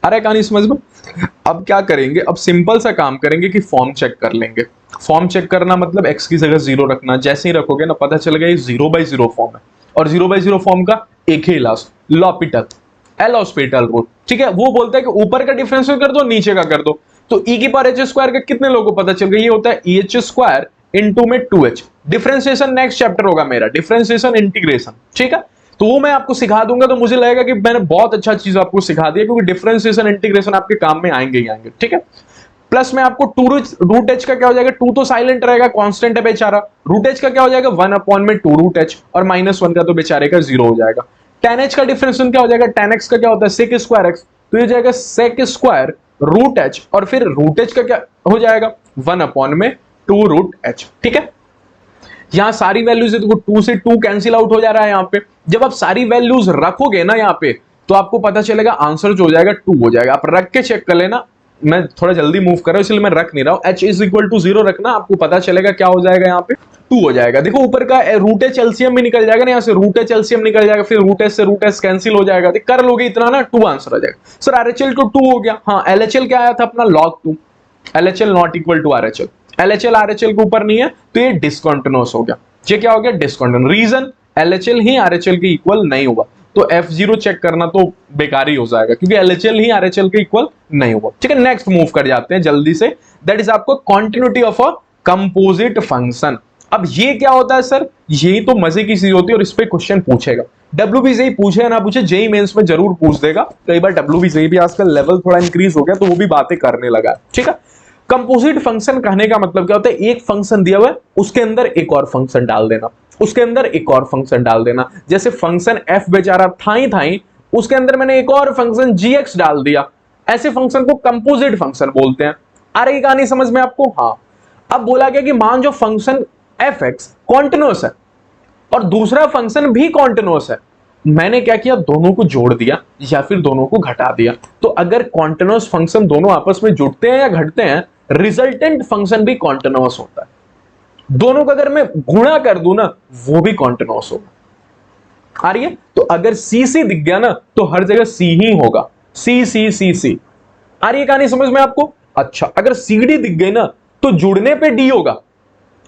अरे कहानी समझ में? अब क्या करेंगे, अब सिंपल सा काम करेंगे कि फॉर्म चेक कर लेंगे। फॉर्म चेक करना मतलब x की जगह 0 रखना, जैसे ही रखोगे ना पता चलेगा ये 0/0 फॉर्म है, और 0/0 फॉर्म का एक ही इलाज लॉपिटल एलोस्पेटल रूल, ठीक है? वो बोलता है कि ऊपर का डिफरेंस कर दो, नीचे का कर दो। तो e की पावर h स्क्वायर का कितने लोगों को पता चल गया? ये होता है h स्क्वायर इनटू में 2h। डिफरेंशिएशन नेक्स्ट चैप्टर होगा मेरा, डिफरेंशिएशन इंटीग्रेशन, ठीक है? तो वो मैं आपको सिखा दूंगा, तो मुझे लगेगा कि मैंने बहुत अच्छा चीज आपको सिखा दिया, क्योंकि डिफरेंशिएशन इंटीग्रेशन आपके काम में आएंगे ही आएंगे, ठीक है? प्लस में आपको 2 रूट h का क्या हो जाएगा, 2 तो साइलेंट रहेगा, कांस्टेंट है बेचारा। रूट h का क्या हो जाएगा, 1/2 रूट h, और -1 का तो बेचारे का 0 हो जाएगा। tan h का डिफरेंशिएशन क्या हो जाएगा, tan x का क्या होता है sec स्क्वायर x, तो ये हो जाएगा sec स्क्वायर रूट h, और फिर रूट h का क्या हो जाएगा 1/2 रूट h, ठीक है? यहां सारी वैल्यूज है, तो 2 से 2 कैंसिल आउट हो जा रहा है यहाँ पे। जब आप सारी वैल्यूज रखोगे ना यहाँ पे, तो आपको पता चलेगा आंसर जो हो जाएगा 2 हो जाएगा। आप रख के चेक कर लेना, मैं थोड़ा जल्दी मूव कर रहा हूं इसलिए मैं रख नहीं रहा हूं। h = 0 रखना, आपको पता चलेगा क्या हो जाएगा, यहाँ पे 2 हो जाएगा। देखो ऊपर का रूट h एलसीएम भी निकल जाएगा ना, यहाँ से रूट h एलसीएम निकल जाएगा, फिर रूट h से रूट h कैंसिल हो जाएगा, तो कर लोगे इतना ना 2 आंसर आ जाएगा। सर RHL तो 2 हो गया, हाँ LHL क्या आया था अपना log 2, LHL not equal to RHL, LHL RHL के ऊपर नहीं है तो ये डिसकंटिन्यूअस हो गया। ये क्या हो गया, डिसकंटिन्यूअस। रीजन LHL ही RHL के इक्वल नहीं हुआ, तो F0 चेक करना तो बेकार ही हो जाएगा, क्योंकि LHL ही RHL के इक्वल नहीं हुआ। ठीक है, नेक्स्ट मूव कर जाते हैं जल्दी से, दैट इज आपको continuity of a composite function. अब ये क्या होता है सर, यही तो मजे की चीज होती है और इस पे क्वेश्चन पूछेगा। WBJEE पूछे या ना पूछे, जेईई मेंस में जरूर पूछ देगा। कई बार WBJEE भी आजकल लेवल थोड़ा इंक्रीज हो गया तो वो भी बातें करने लगा है। ठीक है, कंपोजिट फंक्शन कहने का मतलब क्या होता है, एक फंक्शन दिया हुआ है उसके अंदर एक और फंक्शन डाल देना, उसके अंदर एक और फंक्शन डाल देना। जैसे फंक्शन f बेचारा था ही उसके अंदर मैंने एक और फंक्शन gx डाल दिया, ऐसे फंक्शन को कंपोजिट फंक्शन बोलते हैं। आ रही कहानी समझ में आपको? हाँ। अब बोला गया कि मान जो फंक्शन fx कॉन्टिन्यूअस है और दूसरा फंक्शन भी कॉन्टिन्यूअस है, मैंने क्या किया, दोनों को जोड़ दिया या फिर दोनों को घटा दिया। तो अगर कॉन्टिन्यूअस फंक्शन दोनों आपस में जुड़ते हैं या घटते हैं, रिजल्टेंट फंक्शन भी कॉन्टिन्यूअस होता है। दोनों का अगर मैं गुणा कर दूं ना वो भी कॉन्टिन्यूअस होगा। आ रही है? तो अगर सी सी दिख गया ना तो हर जगह सी ही होगा, सी सी सी सी। आ रही है कहानी समझ में आपको? अच्छा, अगर सी डी दिख गई ना तो जुड़ने पे डी होगा,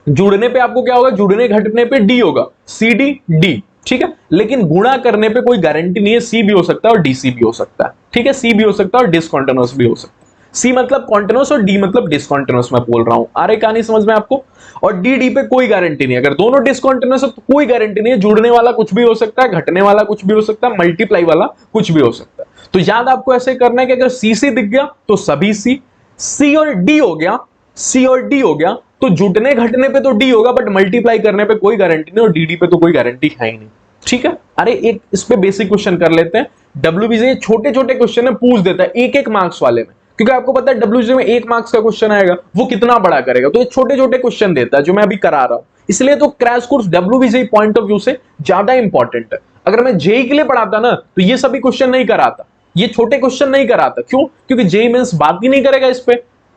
जुड़ने पे आपको क्या होगा, जुड़ने घटने पे डी होगा, सी डी डी, ठीक है। लेकिन गुणा करने पे कोई गारंटी नहीं है, सी भी हो सकता है और डीसी भी हो सकता है, ठीक है। सी भी हो सकता है और डिसकंटिन्यूअस भी हो सकता है। सी मतलब कॉन्टिन्यूअस और डी मतलब डिसकंटिन्यूअस मैं बोल रहा हूं। आ रही कहानी समझ में आपको? और डी डी पे कोई गारंटी नहीं है, अगर दोनों डिसकंटिन्यूअस है तो कोई गारंटी नहीं है, जुड़ने वाला कुछ भी हो सकता है, घटने वाला कुछ भी हो सकता है, मल्टीप्लाई वाला कुछ भी हो सकता है। तो याद आपको ऐसे करना है कि अगर सी सी दिख गया तो सभी सी, सी और डी हो गया, सी और डी हो गया तो जुटने घटने पे तो डी होगा बट मल्टीप्लाई करने पे कोई गारंटी नहीं और डीडी पे तो कोई गारंटी है ही नहीं, ठीक है। अरे एक इस पे बेसिक क्वेश्चन कर लेते हैं। डब्ल्यूबीजे छोटे छोटे क्वेश्चन है पूछ देता है एक एक मार्क्स वाले में, क्योंकि आपको पता है डब्ल्यूबीजे में 1 मार्क्स का क्वेश्चन आएगा वो कितना बड़ा करेगा, तो ये छोटे छोटे क्वेश्चन देता है जो मैं अभी करा रहा हूं। इसलिए तो crash course WBJ point of view से ज्यादा इंपॉर्टेंट है। अगर मैं जेई के लिए पढ़ाता ना तो ये सभी क्वेश्चन नहीं कराता, ये छोटे क्वेश्चन नहीं कराता। क्यों? क्योंकि जेई मेंस बात ही नहीं करेगा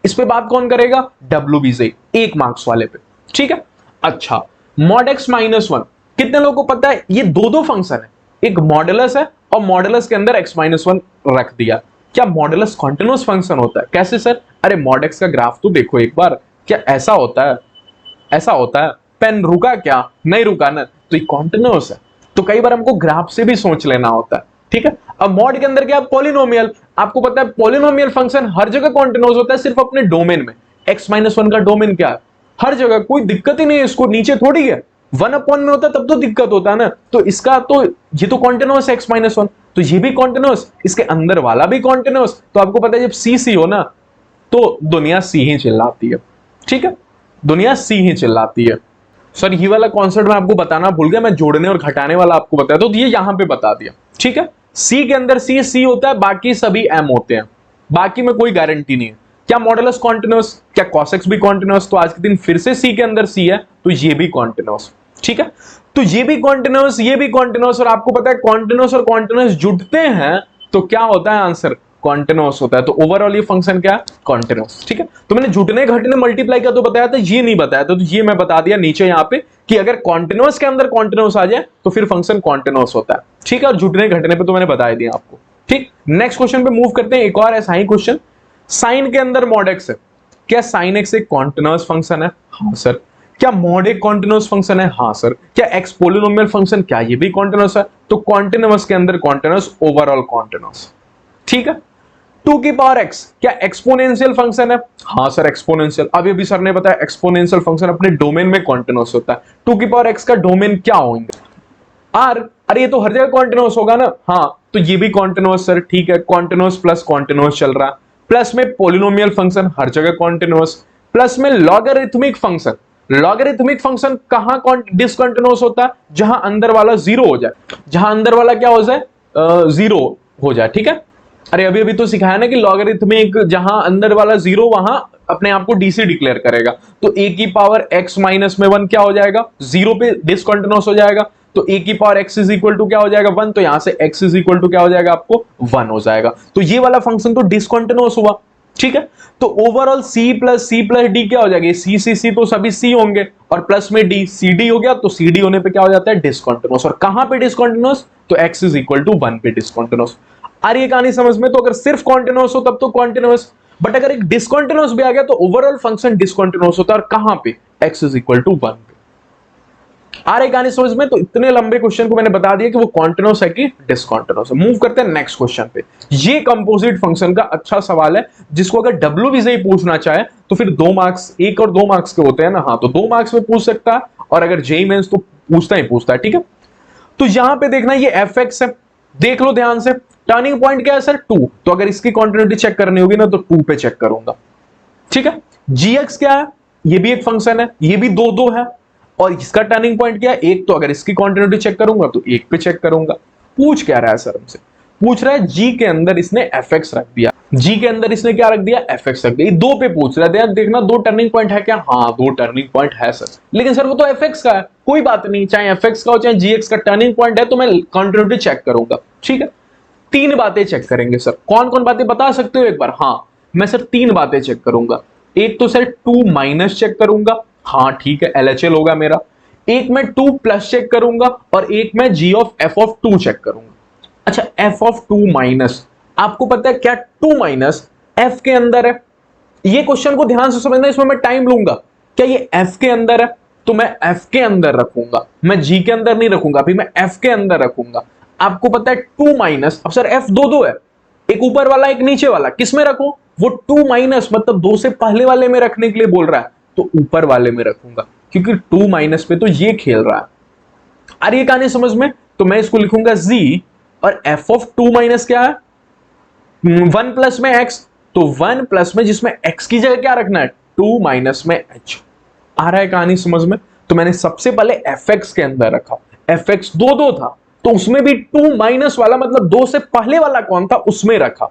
इस पे बात कौन करेगा? डब्ल्यूबीजे 1 मार्क्स वाले पे, ठीक है। अच्छा, मॉड एक्स माइनस वन, कितने लोगों को पता है ये दो दो फंक्शन है, एक मॉडुलस है और मॉडुलस के अंदर एक्स माइनस वन रख दिया। क्या मॉडुलस कॉन्टिन्यूअस फंक्शन होता है? कैसे सर? अरे मॉड एक्स का ग्राफ तो देखो एक बार, क्या ऐसा होता है? ऐसा होता है? पेन रुका क्या? नहीं रुका ना, तो ये कॉन्टिन्यूअस है। तो कई बार हमको ग्राफ से भी सोच लेना होता है, ठीक है। अब मॉड के अंदर क्या? पॉलिनोमियल। आपको पता है पॉलिनोमियल फंक्शन हर जगह कॉन्टिन्यूअस होता है, सिर्फ अपने डोमेन में। एक्स माइनस वन का डोमेन क्या है? हर जगह, कोई दिक्कत ही नहीं है इसको, नीचे थोड़ी है, 1 में होता तब तो दिक्कत होता है ना। तो इसका तो ये तो कॉन्टिन्यूअस है एक्स माइनस वन, तो ये भी कॉन्टिन्यूअस, इसके अंदर वाला भी कॉन्टिन्यूअस। तो आपको पता है जब सी सी हो ना तो दुनिया सी ही चिल्लाती है, ठीक है, दुनिया सी ही चिल्लाती है। सर ये वाला कॉन्सेप्ट मैं आपको बताना भूल गया, मैं जोड़ने और घटाने वाला आपको बताया तो ये यहां पे बता दिया, ठीक है। सी के अंदर सी सी होता है, बाकी सभी एम होते हैं, बाकी में कोई गारंटी नहीं है। क्या मॉडुलस कॉन्टिन्यूअस? क्या cos x भी कॉन्टिन्यूअस? तो आज के दिन फिर से सी के अंदर सी है तो ये भी कॉन्टिन्यूअस, ठीक है। तो ये भी कॉन्टिन्यूअस, ये भी कॉन्टिन्यूअस, और आपको पता है कॉन्टिन्यूअस और कॉन्टिन्यूअस जुड़ते हैं तो क्या होता है? आंसर कॉन्टिन्यूअस होता है। तो ओवरऑल ये फंक्शन क्या है? कॉन्टिन्यूअस, ठीक है। तो मैंने जुटने घटने मल्टीप्लाई का तो बताया था, ये नहीं बताया था, तो ये मैं बता दिया नीचे यहाँ पे कि अगर कॉन्टिन्यूअस के अंदर कॉन्टिन्यूअस आ जाए तो फिर फंक्शन कॉन्टिन्यूअस होता है, ठीक है। और जुटने घटने पे तो मैंने बता दिया आपको, ठीक। नेक्स्ट क्वेश्चन पे मूव करते हैं। एक और ऐसा ही क्वेश्चन, साइन के अंदर मॉड एक्स है, क्या साइन एक्स एक कॉन्टिन्यूअस फंक्शन है? हाँ सर। क्या मॉड एक कॉन्टिन्यूअस फंक्शन है? हाँ सर। क्या एक्स पोलिनोमियल फंक्शन, क्या ये भी कॉन्टिन्यूअस है? तो कॉन्टिन्यूअस के अंदर कॉन्टिन्यूअस, ओवरऑल कॉन्टिन्यूअस, ठीक है। 2 की पावर x क्या एक्सपोनेंशियल फंक्शन है? हाँ सर एक्सपोनेंशियल। अभी भी सर ने बताया एक्सपोनेंशियल फंक्शन अपने डोमेन में कॉन्टिन्यूअस होता है। 2 की पावर x का डोमेन क्या होंगे? r। अरे ये तो हर जगह कॉन्टिन्यूअस होगा ना। हाँ तो ये भी कॉन्टिन्यूअस सर, ठीक है। कॉन्टिन्यूअस प्लस कॉन्टिन्यूअस चल रहा है, प्लस में पॉलिनोमियल फंक्शन हर जगह कॉन्टिन्यूअस, प्लस में लॉगरिथमिक फंक्शन। लॉगरिथमिक फंक्शन कहां डिसकंटिन्यूअस होता है? जहां अंदर वाला जीरो हो जाए, जहां अंदर वाला क्या हो जाए? जीरो हो जाए, ठीक है। अरे अभी अभी तो सिखाया ना कि लॉगरिथमिक जहां अंदर वाला जीरो वहां अपने आप को डीसी डिक्लेयर करेगा। तो ए की पावर एक्स माइनस में वन क्या हो जाएगा? जीरो पे डिसकंटिन्यूअस हो जाएगा। तो ए की power x is equal to क्या हो जाएगा? वन। तो यहां से एक्स इज इक्वल टू क्या हो जाएगा? आपको वन हो जाएगा। तो ये वाला फंक्शन तो डिसकंटिन्यूअस हुआ, ठीक है। तो ओवरऑल सी प्लस डी क्या हो जाएगा? सी सी सी तो सभी सी होंगे और प्लस में डी, सी डी हो गया। तो सी डी होने पे क्या हो जाता है? डिसकंटिन्यूअस। और कहां पे डिसकंटिन्यूअस? तो x is equal to one पे डिसकंटिन्यूअस। आ रही है कहानी समझ में? तो अगर सिर्फ कॉन्टिन्यूअस हो तब तो कॉन्टिन्यूअस, बट अगर एक डिसकंटिन्यूअस भी आ गया तो ओवरऑल फंक्शन डिसकंटिन्यूअस होता है। और कहां पे? x is equal to one पे। आ रही कहानी समझ में? तो इतने लंबे क्वेश्चन को मैंने बता दिया कि वो कॉन्टिन्यूअस है कि डिसकंटिन्यूअस है। मूव करते हैं नेक्स्ट क्वेश्चन पे। ये कंपोजिट फंक्शन का अच्छा सवाल है जिसको अगर डब्ल्यूबीजे पूछना चाहे तो फिर 2 मार्क्स, 1 और 2 मार्क्स के होते हैं ना। हाँ तो 2 मार्क्स में पूछ सकता है, और अगर जेई मेंस तो पूछता ही पूछता है, ठीक है। तो यहां पे देखना ये एफ एक्स है, देख लो ध्यान से। टर्निंग पॉइंट क्या है सर? 2। तो अगर इसकी कॉन्टिन्यूटी चेक करनी होगी ना तो 2 पे चेक करूंगा, ठीक है। gx क्या है? ये भी एक फंक्शन है, ये भी 2 2 है, और इसका टर्निंग पॉइंट क्या है? 1। तो अगर इसकी कॉन्टिन्यूटी चेक करूंगा तो 1 पे चेक करूंगा। पूछ क्या रहा है सर हमसे? पूछ रहा है g के अंदर इसने fx रख दिया, g के अंदर इसने क्या रख दिया? fx रख दिया। 2 पे पूछ रहा है, देखना 2 टर्निंग पॉइंट है क्या? हाँ 2 टर्निंग पॉइंट है सर, लेकिन सर वो तो fx का है। कोई बात नहीं, चाहे fx का हो चाहे gx का, टर्निंग पॉइंट है तो मैं कॉन्टिन्यूटी चेक करूंगा, ठीक है। 3 बातें चेक करेंगे सर। कौन कौन बातें बता सकते हो एक बार? हाँ मैं सर 3 बातें चेक करूंगा। एक तो सर 2 माइनस चेक करूंगा, हाँ ठीक है, LHL होगा मेरा। एक मैं 2 प्लस चेक करूंगा और एक मैं g of f of 2 check करूंगा। अच्छा, f ऑफ 2 माइनस, आपको पता है क्या 2 माइनस f के अंदर है? ये क्वेश्चन को ध्यान से समझना, इसमें मैं टाइम लूंगा। क्या ये f के अंदर है? तो मैं f के अंदर रखूंगा, मैं g के अंदर नहीं रखूंगा, अभी मैं f के अंदर रखूंगा। आपको पता है 2 माइनस, अब सर f दो है, एक ऊपर वाला एक नीचे वाला, किस में रखूं? वो 2 माइनस मतलब 2 से पहले वाले में रखने के लिए बोल रहा है, तो ऊपर वाले में रखूंगा, क्योंकि 2 माइनस पे तो ये खेल रहा है। अरे ये कहानी समझ में, तो मैं इसको लिखूंगा z और f ऑफ 2 माइनस क्या है? 1 प्लस में x, तो 1 प्लस में जिसमें x की जगह क्या रखना है? 2 माइनस में h। आ रहा है कहानी समझ में? तो मैंने सबसे पहले fx के अंदर रखा, fx दो था, तो उसमें भी 2 माइनस वाला मतलब 2 से पहले वाला कौन था उसमें रखा।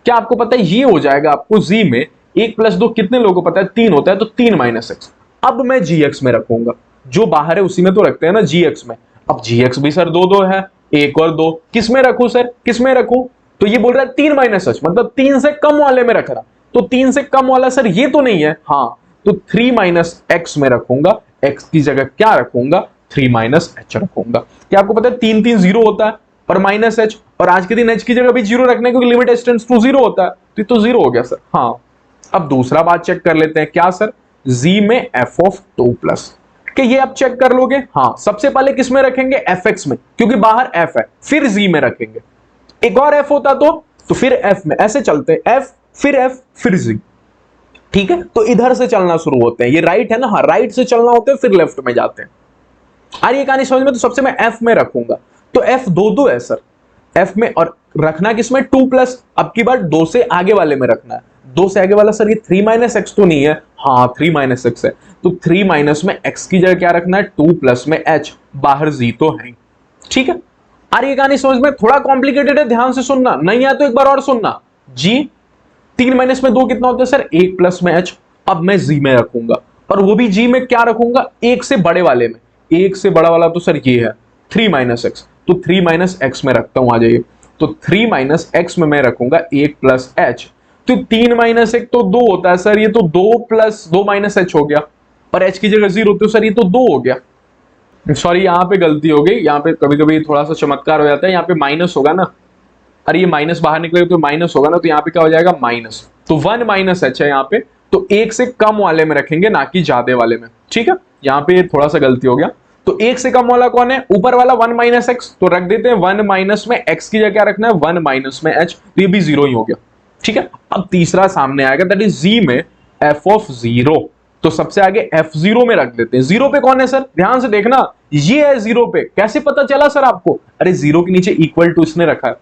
क्या आपको पता है ये हो जाएगा आपको z में 1 प्लस 2 कितने लोगों को पता है? 3 होता है, तो 3 माइनस x। अब मैं gx में रखूंगा, जो बाहर है उसी में तो रखते हैं ना gx में। अब gx भी सर दो है, 1 और 2, किस में रखूं सर? किस में रखूं? तो ये बोल रहा है 3 माइनस h मतलब 3 से कम वाले में रख रहा, तो 3 से कम वाला सर ये तो नहीं है, हाँ, तो 3 माइनस x में रखूंगा, x की जगह क्या रखूंगा? 3 माइनस h रखूंगा। क्या आपको पता है 3 3 0 होता है और माइनस h, और आज के दिन h की जगह भी 0 रखने, क्योंकि लिमिट h टेंड्स टू 0 होता है, तो 0 हो गया सर। हाँ, अब दूसरा बात चेक कर लेते हैं, क्या सर? z में f ऑफ 2 प्लस, कि ये आप चेक कर लोगे? हाँ, सबसे पहले किस में रखेंगे? fx में, क्योंकि बाहर f है, फिर z में रखेंगे। एक और f होता तो फिर f में, ऐसे चलते f फिर z, ठीक है? तो इधर से चलना शुरू होते हैं, ये राइट है ना, हाँ, राइट से चलना होता है फिर लेफ्ट में जाते हैं। अरे ये कहानी समझ में, तो सबसे मैं f में रखूंगा, तो f दो है सर f में, और रखना किसमें? 2 प्लस, अब की बार 2 से आगे वाले में रखना है। 2 से आगे वाला सर ये 3 माइनस एक्स तो नहीं है, हाँ 3 माइनस एक्स है, तो 3 माइनस में x की जगह क्या रखना है? 2 प्लस में h, बाहर z तो है, ठीक है? अरे ये कहानी समझ में, थोड़ा कॉम्प्लिकेटेड है, ध्यान से सुनना, नहीं आया तो एक बार और सुनना। g 3 माइनस में 2 कितना होता है सर? 1 प्लस में h। अब मैं z में रखूंगा, और वो भी g में क्या रखूंगा? 1 से बड़े वाले में, 1 से बड़ा वाला तो सर ये है 3 माइनस एक्स, तो 3 माइनस एक्स में रखता हूं, आ जाइए। तो 3 माइनस एक्स में मैं रखूंगा 1 प्लस एच, तो 3 माइनस 1 तो 2 होता है सर, ये तो 2 प्लस 2 माइनस एच हो गया, और एच की जगह 0, तो सर ये तो 2 हो गया। सॉरी, यहां पे गलती हो गई, यहां पे कभी कभी थोड़ा सा चमत्कार हो जाता है, यहां पे माइनस होगा ना, अरे ये माइनस बाहर निकलेगा तो माइनस होगा ना, तो यहाँ पे क्या हो जाएगा? माइनस, तो 1 माइनस एच है यहाँ पे, तो 1 से कम वाले में रखेंगे, ना कि ज्यादा वाले में, ठीक है? यहाँ पे थोड़ा सा गलती हो गया, तो 1 से कम वाला कौन है? ऊपर वाला 1 माइनस एक्स, तो रख देते हैं 1 माइनस में x की जगह क्या रखना है? 1 माइनस में h, तो ये भी 0 ही हो गया, ठीक है? अब तीसरा सामने आएगा, दैट इज z में f ऑफ 0, तो सबसे आगे f0 में रख देते हैं। 0 पे कौन है सर? ध्यान से देखना, ये है 0 पे, कैसे पता चला सर आपको? अरे 0 के नीचे इक्वल टू इसने रखा है,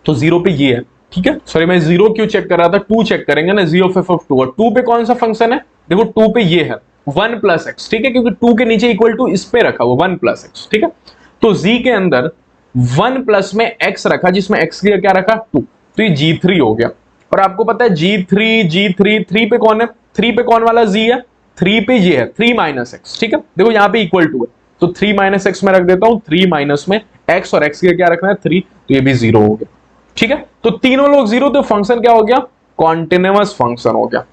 तो 0 पे ये है, ठीक है? सॉरी, मैं 0 क्यों चेक कर रहा था, 2 चेक करेंगे ना, g ऑफ f ऑफ 2, और 2 पे कौन सा फंक्शन है? देखो 2 पे ये है 1 प्लस एक्स, ठीक है? क्योंकि 2 के नीचे इक्वल टू इस पे रखा वो 1 प्लस एक्स, ठीक है? तो z के अंदर 1 प्लस में x रखा, जिसमें x की क्या रखा? 2, तो ये g3 हो गया। और आपको पता है g3 3 पे कौन है? 3 पे कौन वाला z है? 3 पे ये है 3 माइनस एक्स, ठीक है? देखो यहाँ पे इक्वल टू है, तो 3 माइनस एक्स में रख देता हूं, 3 माइनस में x, और x की क्या रखना है? 3, तो ये भी 0 हो गया, ठीक है? तो तीनों लोग 0, तो फंक्शन क्या हो गया? कॉन्टिन्यूअस फंक्शन हो गया।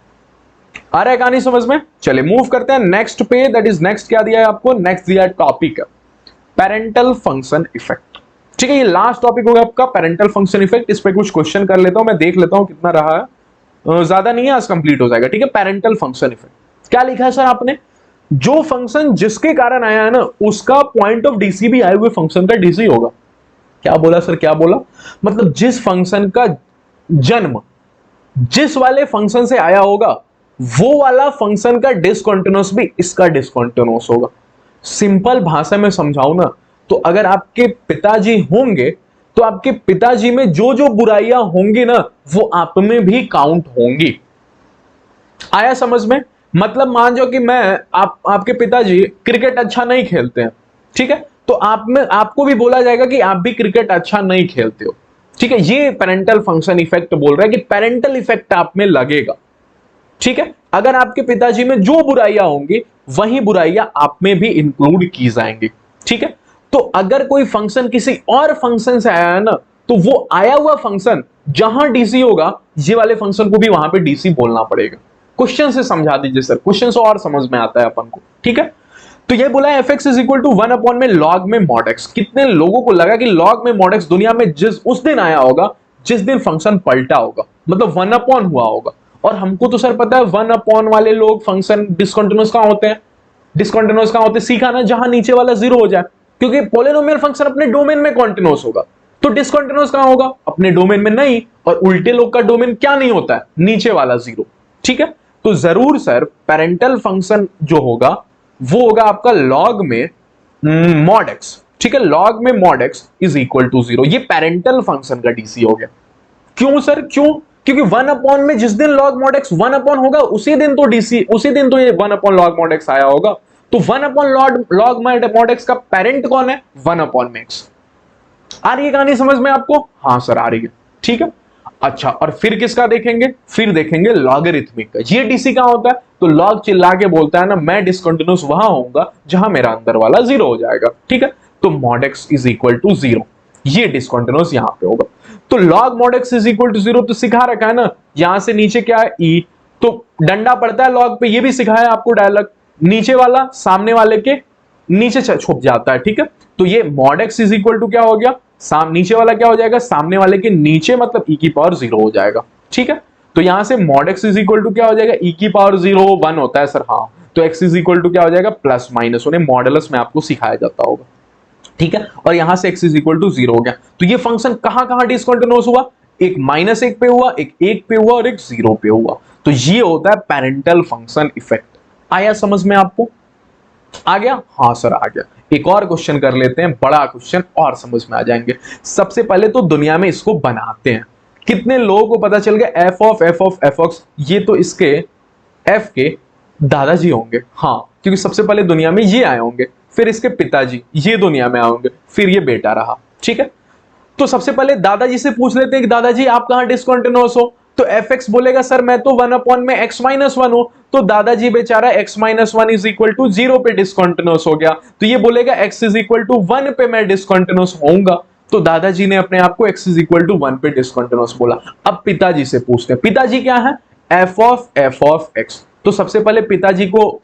आ रहा है कहानी समझ में? चलिए मूव करते हैं नेक्स्ट पे, दैट इज नेक्स्ट क्या दिया है आपको? नेक्स्ट दिया है टॉपिक पेरेंटल फंक्शन इफेक्ट, ठीक है? ये लास्ट टॉपिक होगा आपका पेरेंटल फंक्शन इफेक्ट। इस पे कुछ क्वेश्चन कर लेता हूं, मैं देख लेता हूं कितना रहा है, ज्यादा नहीं है, आज कंप्लीट हो जाएगा, ठीक है? पेरेंटल फंक्शन इफेक्ट क्या लिखा है सर आपने? जो फंक्शन जिसके कारण आया है ना, उसका पॉइंट ऑफ डीसी भी आए हुए फंक्शन का डीसी होगा। क्या बोला सर? क्या बोला? मतलब जिस फंक्शन का जन्म जिस वाले फंक्शन से आया होगा, वो वाला फंक्शन का डिसकंटिन्यूअस भी इसका डिसकंटिन्यूअस होगा। सिंपल भाषा में समझाऊं ना, तो अगर आपके पिताजी होंगे, तो आपके पिताजी में जो जो बुराइयां होंगी ना, वो आप में भी काउंट होंगी। आया समझ में? मतलब मान जाओ कि आपके पिताजी क्रिकेट अच्छा नहीं खेलते हैं, ठीक है? तो आपको भी बोला जाएगा कि आप भी क्रिकेट अच्छा नहीं खेलते हो, ठीक है? ये पेरेंटल फंक्शन इफेक्ट बोल रहा है कि पेरेंटल इफेक्ट आप में लगेगा, ठीक है? अगर आपके पिताजी में जो बुराइयां होंगी, वही बुराइयां आप में भी इंक्लूड की जाएंगी, ठीक है? तो अगर कोई फंक्शन किसी और फंक्शन से आया है ना, तो वो आया हुआ फंक्शन जहां डीसी होगा, ये वाले फंक्शन को भी वहां पे डीसी बोलना पड़ेगा। क्वेश्चन से समझा दीजिए सर, क्वेश्चन से और समझ में आता है अपन को, ठीक है। तो ये बोला है f x is equal to 1 upon में लॉग में मॉड एक्स। कितने लोगों को लगा कि लॉग में मॉड एक्स दुनिया में उस दिन आया होगा जिस दिन फंक्शन पलटा होगा, मतलब 1 अपॉन हुआ होगा। और हमको तो सर पता है 1 अपॉन वाले लोग फंक्शन डिसकंटिन्यूअस कहां होते हैं, डिसकंटिन्यूअस कहां होते हैं, सीखा ना, जहां नीचे वाला जीरो हो जाए, क्योंकि पॉलिनोमियल फंक्शन अपने डोमेन में कॉन्टिन्यूअस होगा। तो डिसकंटिन्यूअस कहां होगा, अपने डोमेन में नहीं, और उल्टे लोग का डोमेन क्या नहीं होता है, नीचे वाला जीरो, ठीक है। तो जरूर सर पेरेंटल फंक्शन जो होगा वो होगा आपका लॉग में मॉड एक्स, ठीक है, लॉग में mod x is equal to 0। ये पेरेंटल फंक्शन का डीसी हो गया। क्यों सर, क्यों? क्योंकि 1 अपॉन में जिस दिन लॉग मॉड एक्स 1 अपॉन होगा उसी दिन तो डीसी, उसी दिन तो ये 1 अपॉन लॉग मॉड एक्स आया होगा। तो 1 अपॉन लॉग मॉड एक्स का पेरेंट कौन है, 1 अपॉन में एक्स। आ रही है कहानी समझ में आपको? हाँ सर आ रही है, ठीक है। अच्छा, और फिर किसका देखेंगे, फिर देखेंगे लॉगरिथमिक का। ये डीसी कहां होता है, तो लॉग चिल्ला के बोलता है ना, मैं डिसकंटिन्यूअस वहां होऊंगा जहां मेरा अंदर वाला जीरो हो जाएगा, ठीक है। तो mod x is equal to 0, ये डिसकंटिन्यूअस यहां पे होगा। तो log mod x is equal to 0 तो सिखा रखा है ना, यहां से नीचे क्या है ई, तो डंडा पड़ता है लॉग पे, ये भी सिखाया आपको डायलॉग, नीचे वाला सामने वाले के नीचे छुप जाता है, ठीक है। तो ये mod x is equal to क्या हो गया, नीचे वाला क्या हो जाएगा, सामने वाले के नीचे, मतलब ई की पावर 0 हो जाएगा, ठीक है। तो यहां से mod x is equal to क्या हो जाएगा, ई की पावर 0 1 होता है सर, हाँ। तो एक्स इज इक्वल टू क्या हो जाएगा, प्लस माइनस, उन्हें मॉडुलस में आपको सिखाया जाता होगा, ठीक है। और यहां से x इज इक्वल टू 0 हो गया। तो ये फंक्शन कहां कहां डिसकंटिन्यूअस हुआ, एक -1 पे हुआ, एक 1 पे हुआ, और एक 0 पे हुआ। तो ये होता है पेरेंटल फंक्शन इफेक्ट। आया समझ में आपको? आ गया? हाँ सर आ गया। एक और क्वेश्चन कर लेते हैं, बड़ा क्वेश्चन, और समझ में आ जाएंगे। सबसे पहले तो दुनिया में इसको बनाते हैं। कितने लोगों को पता चल गया f(f(f)(x), ये तो इसके f के दादाजी होंगे, हाँ, क्योंकि सबसे पहले दुनिया में ये आए होंगे, फिर इसके पिताजी ये दुनिया में आए होंगे, फिर ये बेटा रहा, ठीक है। तो सबसे पहले दादाजी से पूछ लेते हैं कि दादाजी आप कहां डिसकंटिन्यूअस हो। तो fx बोलेगा सर मैं तो 1 अपॉन में x माइनस 1 हूं। तो दादाजी बेचारा x minus 1 is equal to 0 पे डिसकंटिन्यूअस हो गया। तो ये बोलेगा x इज इक्वल टू 1 पे मैं डिसकंटिन्यूअस होऊंगा। तो दादाजी ने अपने आप को x इज इक्वल टू 1 पे डिसकंटिन्यूअस बोला। अब पिताजी से पूछते हैं, पिताजी क्या है, f ऑफ x। तो सबसे पहले पिताजी को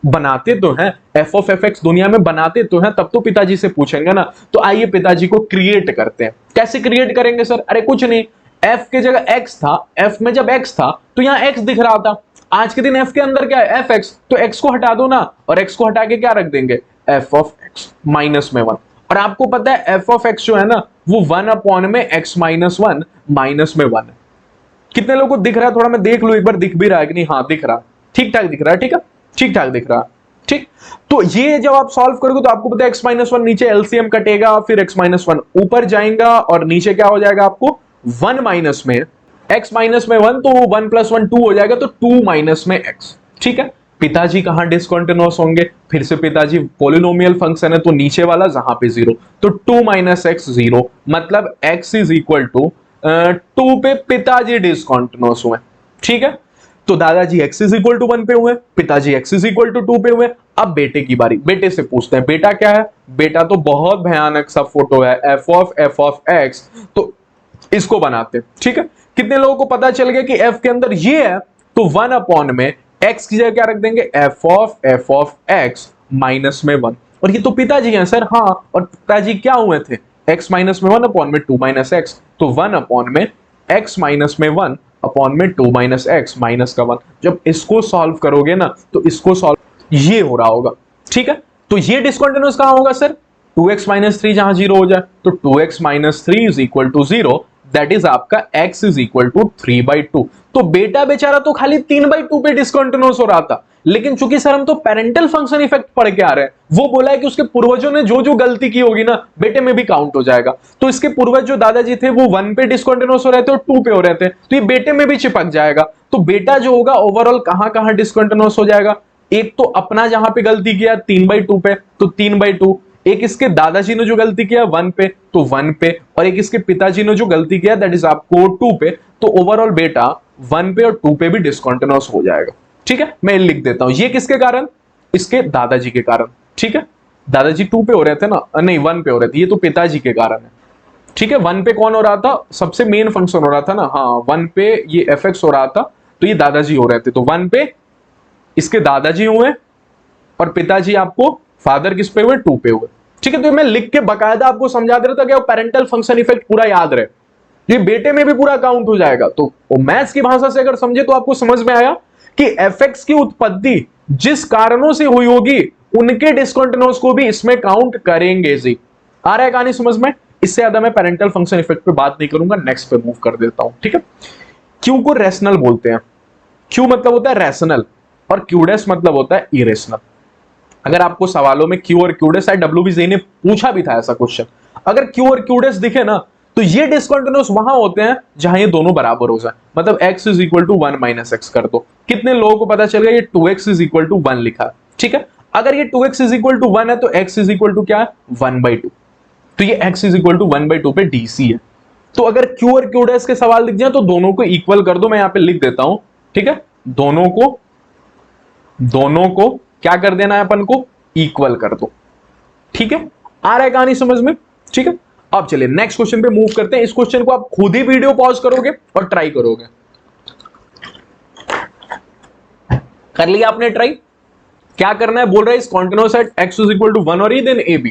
बनाते तो हैं, f ऑफ fx दुनिया में बनाते तो हैं, तब तो पिताजी से पूछेंगे ना। तो आइए पिताजी को क्रिएट करते हैं। कैसे क्रिएट करेंगे सर? अरे कुछ नहीं, f के जगह x था, f में जब x था तो यहाँ x दिख रहा था, आज के दिन f के अंदर क्या है, fx, तो x को हटा दो ना, और x को हटा के क्या रख देंगे, f ऑफ x माइनस में 1। और आपको पता है f ऑफ x जो है ना वो 1 अपॉन में x माइनस 1 माइनस में 1 है। कितने लोगों को दिख रहा है? थोड़ा मैं देख लूं एक बार, दिख भी रहा है कि नहीं? हाँ दिख रहा, ठीक ठाक दिख रहा है, ठीक है, ठीक ठाक दिख रहा, ठीक। तो ये जब आप सॉल्व करोगे तो आपको पता है x माइनस 1 नीचे एलसीएम कटेगा, फिर x माइनस 1 ऊपर जाएगा, और नीचे क्या हो जाएगा आपको 1 माइनस में x माइनस में 1, तो 1 प्लस 1 2 हो जाएगा, तो 2 माइनस में x, ठीक है। पिताजी कहां डिसकंटिन्यूअस होंगे? फिर से पिताजी पॉलिनोमियल फंक्शन है तो नीचे वाला जहां पे 0, तो 2 माइनस एक्स 0, मतलब x इज इक्वल टू 2 पे पिताजी डिसकंटिन्यूअस हुए, ठीक है। तो दादाजी x इज इक्वल टू 1 पे हुए, पिताजी x इज इक्वल टू 2 पे हुए। अब बेटे की बारी, बेटे से पूछते हैं बेटा क्या है। बेटा तो बहुत भयानक सा फोटो है, f ऑफ x, तो इसको बनाते हैं, ठीक है। कितने लोगों को पता चल गया कि f के अंदर ये है, तो 1 अपॉन में x की जगह क्या रख देंगे, f ऑफ x माइनस में 1। और ये तो पिताजी हैं सर, हाँ, और पिताजी क्या हुए थे, x माइनस में 1 अपॉन में 2 माइनस एक्स, तो 1 अपॉन में x माइनस में 1 अपॉन में 2 माइनस एक्स माइनस का 1। जब इसको सॉल्व करोगे ना तो इसको सॉल्व ये हो रहा होगा, ठीक है। तो ये डिसकंटिन्यूअस कहां होगा सर, 2x माइनस 3 जहां 0 हो जाए, तो 2x minus 3 is equal to 0, that is आपका x इज इक्वल टू 3/2। तो बेटा बेचारा तो खाली 3/2 पे डिसकंटिन्यूअस हो रहा था, लेकिन चूंकि सर हम तो पेरेंटल फंक्शन इफेक्ट पढ़ के आ रहे हैं, वो बोला है कि उसके पूर्वजों ने जो जो गलती की होगी ना बेटे में भी काउंट हो जाएगा। तो इसके पूर्वज जो दादाजी थे वो 1 पे डिसकंटिन्यूअस हो रहे थे और 2 पे हो रहे थे, तो ये बेटे में भी चिपक जाएगा। तो बेटा जो होगा ओवरऑल कहां कहां डिसकंटिन्यूअस हो जाएगा, एक तो अपना जहां पे गलती किया 3/2 पे, तो 3/2, एक इसके दादाजी ने जो गलती किया 1 पे, तो 1 पे, और एक इसके पिताजी ने जो गलती किया दैट इज आपको 2 पे। तो ओवरऑल बेटा 1 पे और 2 पे भी डिसकंटिन्यूअस हो जाएगा, ठीक है। मैं लिख देता हूं, ये किसके कारण, इसके दादाजी के कारण, ठीक है। दादाजी 2 पे हो रहे थे ना, नहीं 1 पे हो रहे थे, ये तो पिताजी के कारण है, ठीक है। 1 पे कौन हो रहा था, सबसे मेन फंक्शन हो रहा था ना, हाँ 1 पे ये fx हो रहा था, तो ये दादाजी हो रहे थे, तो 1 पे इसके दादाजी हुए और पिताजी आपको फादर किस पे हुए, 2 पे हुए। ठीक है, तो मैं लिख के बकायदा आपको समझा दे रहा था कि पेरेंटल फंक्शन इफेक्ट पूरा याद रहे, ये बेटे में भी पूरा काउंट हो जाएगा। तो मैथ्स की भाषा से अगर समझे तो आपको समझ में आया कि एफएक्स की उत्पत्ति जिस कारणों से हुई होगी उनके डिस्कंटिन्यूअस को भी इसमें काउंट करेंगे जी। आ रहा है कहानी समझ में? इससे ज्यादा मैं पेरेंटल फंक्शन इफेक्ट पे बात नहीं करूंगा, नेक्स्ट पे मूव कर देता हूं। ठीक है, क्यू को रैशनल बोलते हैं। क्यू मतलब होता है रैशनल और क्यूडेस मतलब होता है इरेशनल। अगर आपको सवालों में क्यू और क्यूडेस है, डब्ल्यूबीजे ने पूछा भी था ऐसा क्वेश्चन, अगर क्यू और क्यूडेस दिखे ना तो ये डिस्कंटिन्यूअस वहां होते हैं जहां ये दोनों बराबर हो जाए। मतलब x is equal to 1 minus x कर दो। कितने लोगों को पता चल गया ये 2x इज इक्वल टू 1 लिखा है। ठीक है, अगर ये 2x इज इक्वल टू 1 है तो x इज इक्वल टू क्या है, 1/2। तो ये x इज इक्वल टू 1/2 पे डीसी है। तो अगर q और q डैश के सवाल दिख जाए तो दोनों को इक्वल कर दो। मैं यहां पे लिख देता हूं। ठीक है, दोनों को क्या कर देना है, अपन को इक्वल कर दो। ठीक है, आ रहा है कहानी समझ में? ठीक है, अब चलिए नेक्स्ट क्वेश्चन पे मूव करते हैं। इस क्वेश्चन को आप खुद ही वीडियो पॉज करोगे और ट्राई करोगे। कर लिया आपने ट्राई? क्या करना है बोल रहा है, इस continuous at x is equal to 1 और e देन ab।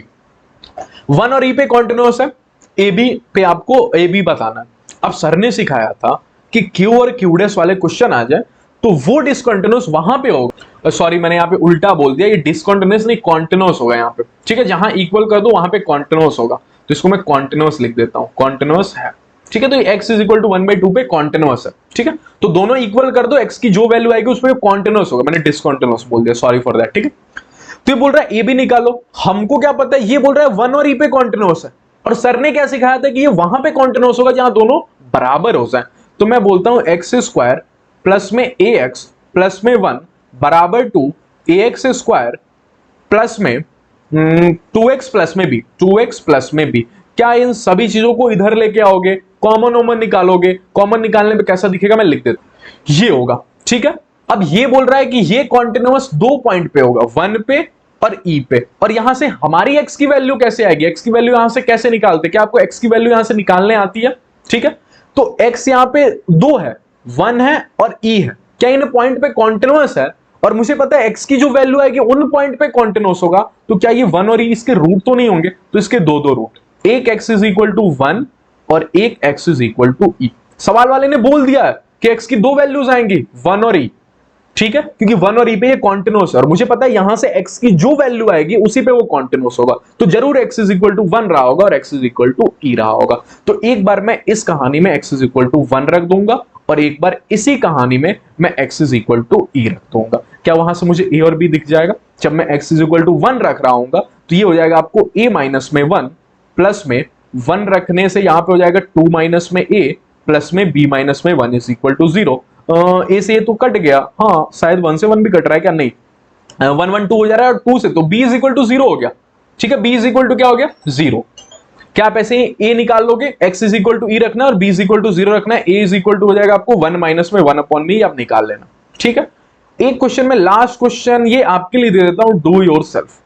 1 और e पे कॉन्टिन्यूअस है, ab पे आपको ab बताना है। अब सर ने सिखाया था कि q और q डैश वाले क्वेश्चन आ जाए तो वो डिसकंटिन्यूअस वहां पे होगा। सॉरी, मैंने यहाँ पे उल्टा बोल दिया, ये डिसकंटिन्यूअस नहीं कॉन्टिन्यूअस होगा यहाँ पे। ठीक है, जहां इक्वल कर दो वहां पे कॉन्टिन्यूअस होगा, तो इसको मैं कॉन्टिन्यूअस लिख देता हूं, कॉन्टिन्यूअस है। ठीक है, तो x इज इक्वल टू 1/2 पे कॉन्टिन्यूअस है। ठीक है, तो दोनों इक्वल कर दो, x की जो वैल्यू आएगी उसमें कॉन्टिन्यूअस होगा। मैंने डिसकंटिन्यूअस बोल दिया, सॉरी फॉर दैट। ठीक है, तो ये बोल रहा है ए भी निकालो। हमको क्या पता है, ये बोल रहा है 1 और e पे कॉन्टिन्यूअस है, और सर ने क्या सिखाया था कि ये वहां पे कॉन्टिन्यूअस होगा जहां दोनों बराबर हो जाए। तो मैं बोलता हूं एक्स स्क्वायर प्लस में ax प्लस में 1 बराबर 2 ax स्क्वायर प्लस में 2x प्लस में b, 2x प्लस में b। क्या इन सभी चीजों को इधर लेके आओगे, कॉमन ओमन निकालोगे? कॉमन निकालने पे कैसा दिखेगा मैं लिख देता हूं, ये होगा। ठीक है, अब ये बोल रहा है कि ये कॉन्टिन्यूअस 2 पॉइंट पे होगा, 1 पे और e पे। और यहां से हमारी x की वैल्यू कैसे आएगी, x की वैल्यू यहां से कैसे निकालते? क्या आपको x की वैल्यू यहां से निकालने आती है? ठीक है, तो x यहां पे 2 है, 1 है और e है। क्या इन पॉइंट पे कॉन्टिन्यूअस है? और मुझे पता है x की जो वैल्यू आएगी उन पॉइंट पे कॉन्टिन्यूअस होगा। तो क्या ये 1 और e इसके रूट तो नहीं होंगे? तो इसके दो रूट, एक x इज इक्वल टू 1 और एक x is equal to e। सवाल वाले ने बोल दिया है कि x की दो वैल्यूज आएंगी, 1 और e। ठीक है, क्योंकि 1 और e पे ये कॉन्टिन्यूअस है और मुझे पता है यहां से x की जो वैल्यू आएगी उसी पे वो कॉन्टिन्यूअस होगा। तो जरूर x इज इक्वल टू 1 रहा होगा और x is equal to e रहा होगा। तो एक बार मैं इस कहानी में x इज इक्वल टू 1 रख दूंगा और एक बार इसी कहानी में मैं x is equal to e रख दूंगा। क्या वहां से मुझे a और b दिख जाएगा? जब मैं x इज इक्वल टू 1 रख रहा हूं तो ये हो जाएगा आपको a माइनस में 1 प्लस में 1 रखने से यहां पे हो जाएगा 2 माइनस में a प्लस में b माइनस में 1 इज इक्वल टू 0। ए से ये तो कट गया, हाँ शायद 1 से 1 भी कट रहा है, क्या नहीं, 1 1 2 हो जा रहा है और 2 से तो b इज इक्वल टू 0 हो गया। ठीक है, b इज इक्वल टू क्या हो गया, 0। क्या आप ऐसे a निकाल लोगे, x is equal to e रखना है और b इज इक्वल टू 0 रखना है। a इज इक्वल टू हो जाएगा आपको 1 माइनस में 1 अपॉन b, आप निकाल लेना। ठीक है, एक क्वेश्चन में लास्ट क्वेश्चन ये आपके लिए दे देता हूं, डू योर सेल्फ।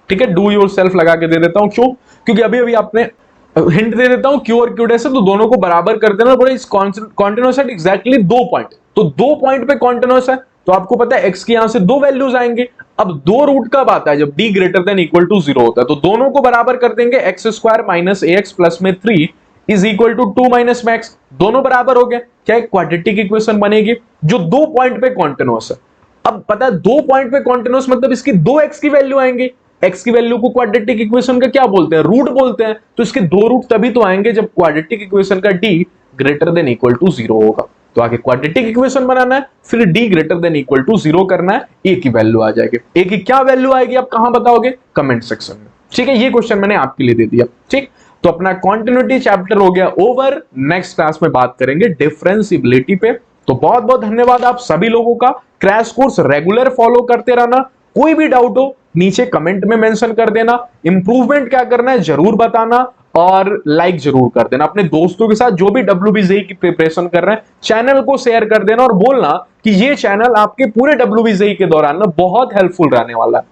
ठीक है, डू योर सेल्फ लगा के दे देता हूं, क्यों? क्योंकि अभी अभी आपने हिंट दे देता हूं q और q डैश है तो दोनों को बराबर कर देना। बोले इस कॉन्टिन्यूअस है एग्जैक्टली 2 पॉइंट, तो 2 पॉइंट पे कॉन्टिन्यूअस है तो आपको पता है x की यहां से 2 वैल्यूज आएंगे। अब 2 रूट कब आता है, जब d greater than equal to 0 होता है। तो दोनों को बराबर कर देंगे, x square minus ax plus में 3 इज इक्वल टू 2 माइनस में x। दोनों बराबर हो गए, क्या एक क्वाड्रेटिक इक्वेशन बनेगी जो 2 पॉइंट पे कॉन्टिन्यूअस है। अब पता है 2 पॉइंट पे कॉन्टिन्यूअस मतलब इसकी 2x की वैल्यू आएंगे। x की वैल्यू को क्वाड्रेटिक इक्वेशन का क्या बोलते हैं, रूट बोलते हैं। तो इसके 2 रूट तभी तो आएंगे जब क्वाड्रेटिक इक्वेशन का d greater than equal to 0 होगा। तो आगे क्वाड्रेटिक इक्वेशन बनाना है, फिर d greater than equal to 0 करना है, a की वैल्यू आ जाएगी। a की क्या वैल्यू आएगी आप कहां बताओगे, कमेंट सेक्शन में। ठीक है, ये क्वेश्चन मैंने आपके लिए दे दिया। ठीक, तो अपना कॉन्टिन्यूटी चैप्टर हो गया ओवर। नेक्स्ट क्लास में बात करेंगे डिफरेंशिएबिलिटी पे। तो बहुत बहुत धन्यवाद आप सभी लोगों का। क्रैश कोर्स रेगुलर फॉलो करते रहना। कोई भी डाउट हो नीचे कमेंट में मेंशन कर देना। इंप्रूवमेंट क्या करना है जरूर बताना और लाइक जरूर कर देना। अपने दोस्तों के साथ जो भी WBJEE की प्रिपरेशन कर रहे हैं चैनल को शेयर कर देना और बोलना कि ये चैनल आपके पूरे WBJEE के दौरान ना बहुत हेल्पफुल रहने वाला है।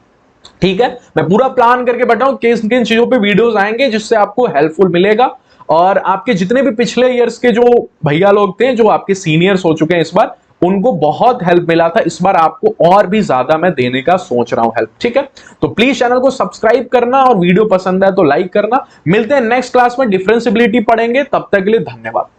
ठीक है, मैं पूरा प्लान करके बताऊं किन किन चीजों पे वीडियोस आएंगे जिससे आपको हेल्पफुल मिलेगा। और आपके जितने भी पिछले ईयर्स के जो भैया लोग थे जो आपके सीनियर्स हो चुके हैं इस बार, उनको बहुत हेल्प मिला था, इस बार आपको और भी ज्यादा मैं देने का सोच रहा हूं हेल्प, ठीक है। तो प्लीज चैनल को सब्सक्राइब करना और वीडियो पसंद है तो लाइक करना। मिलते हैं नेक्स्ट क्लास में, डिफरेंशिएबिलिटी पढ़ेंगे, तब तक के लिए धन्यवाद।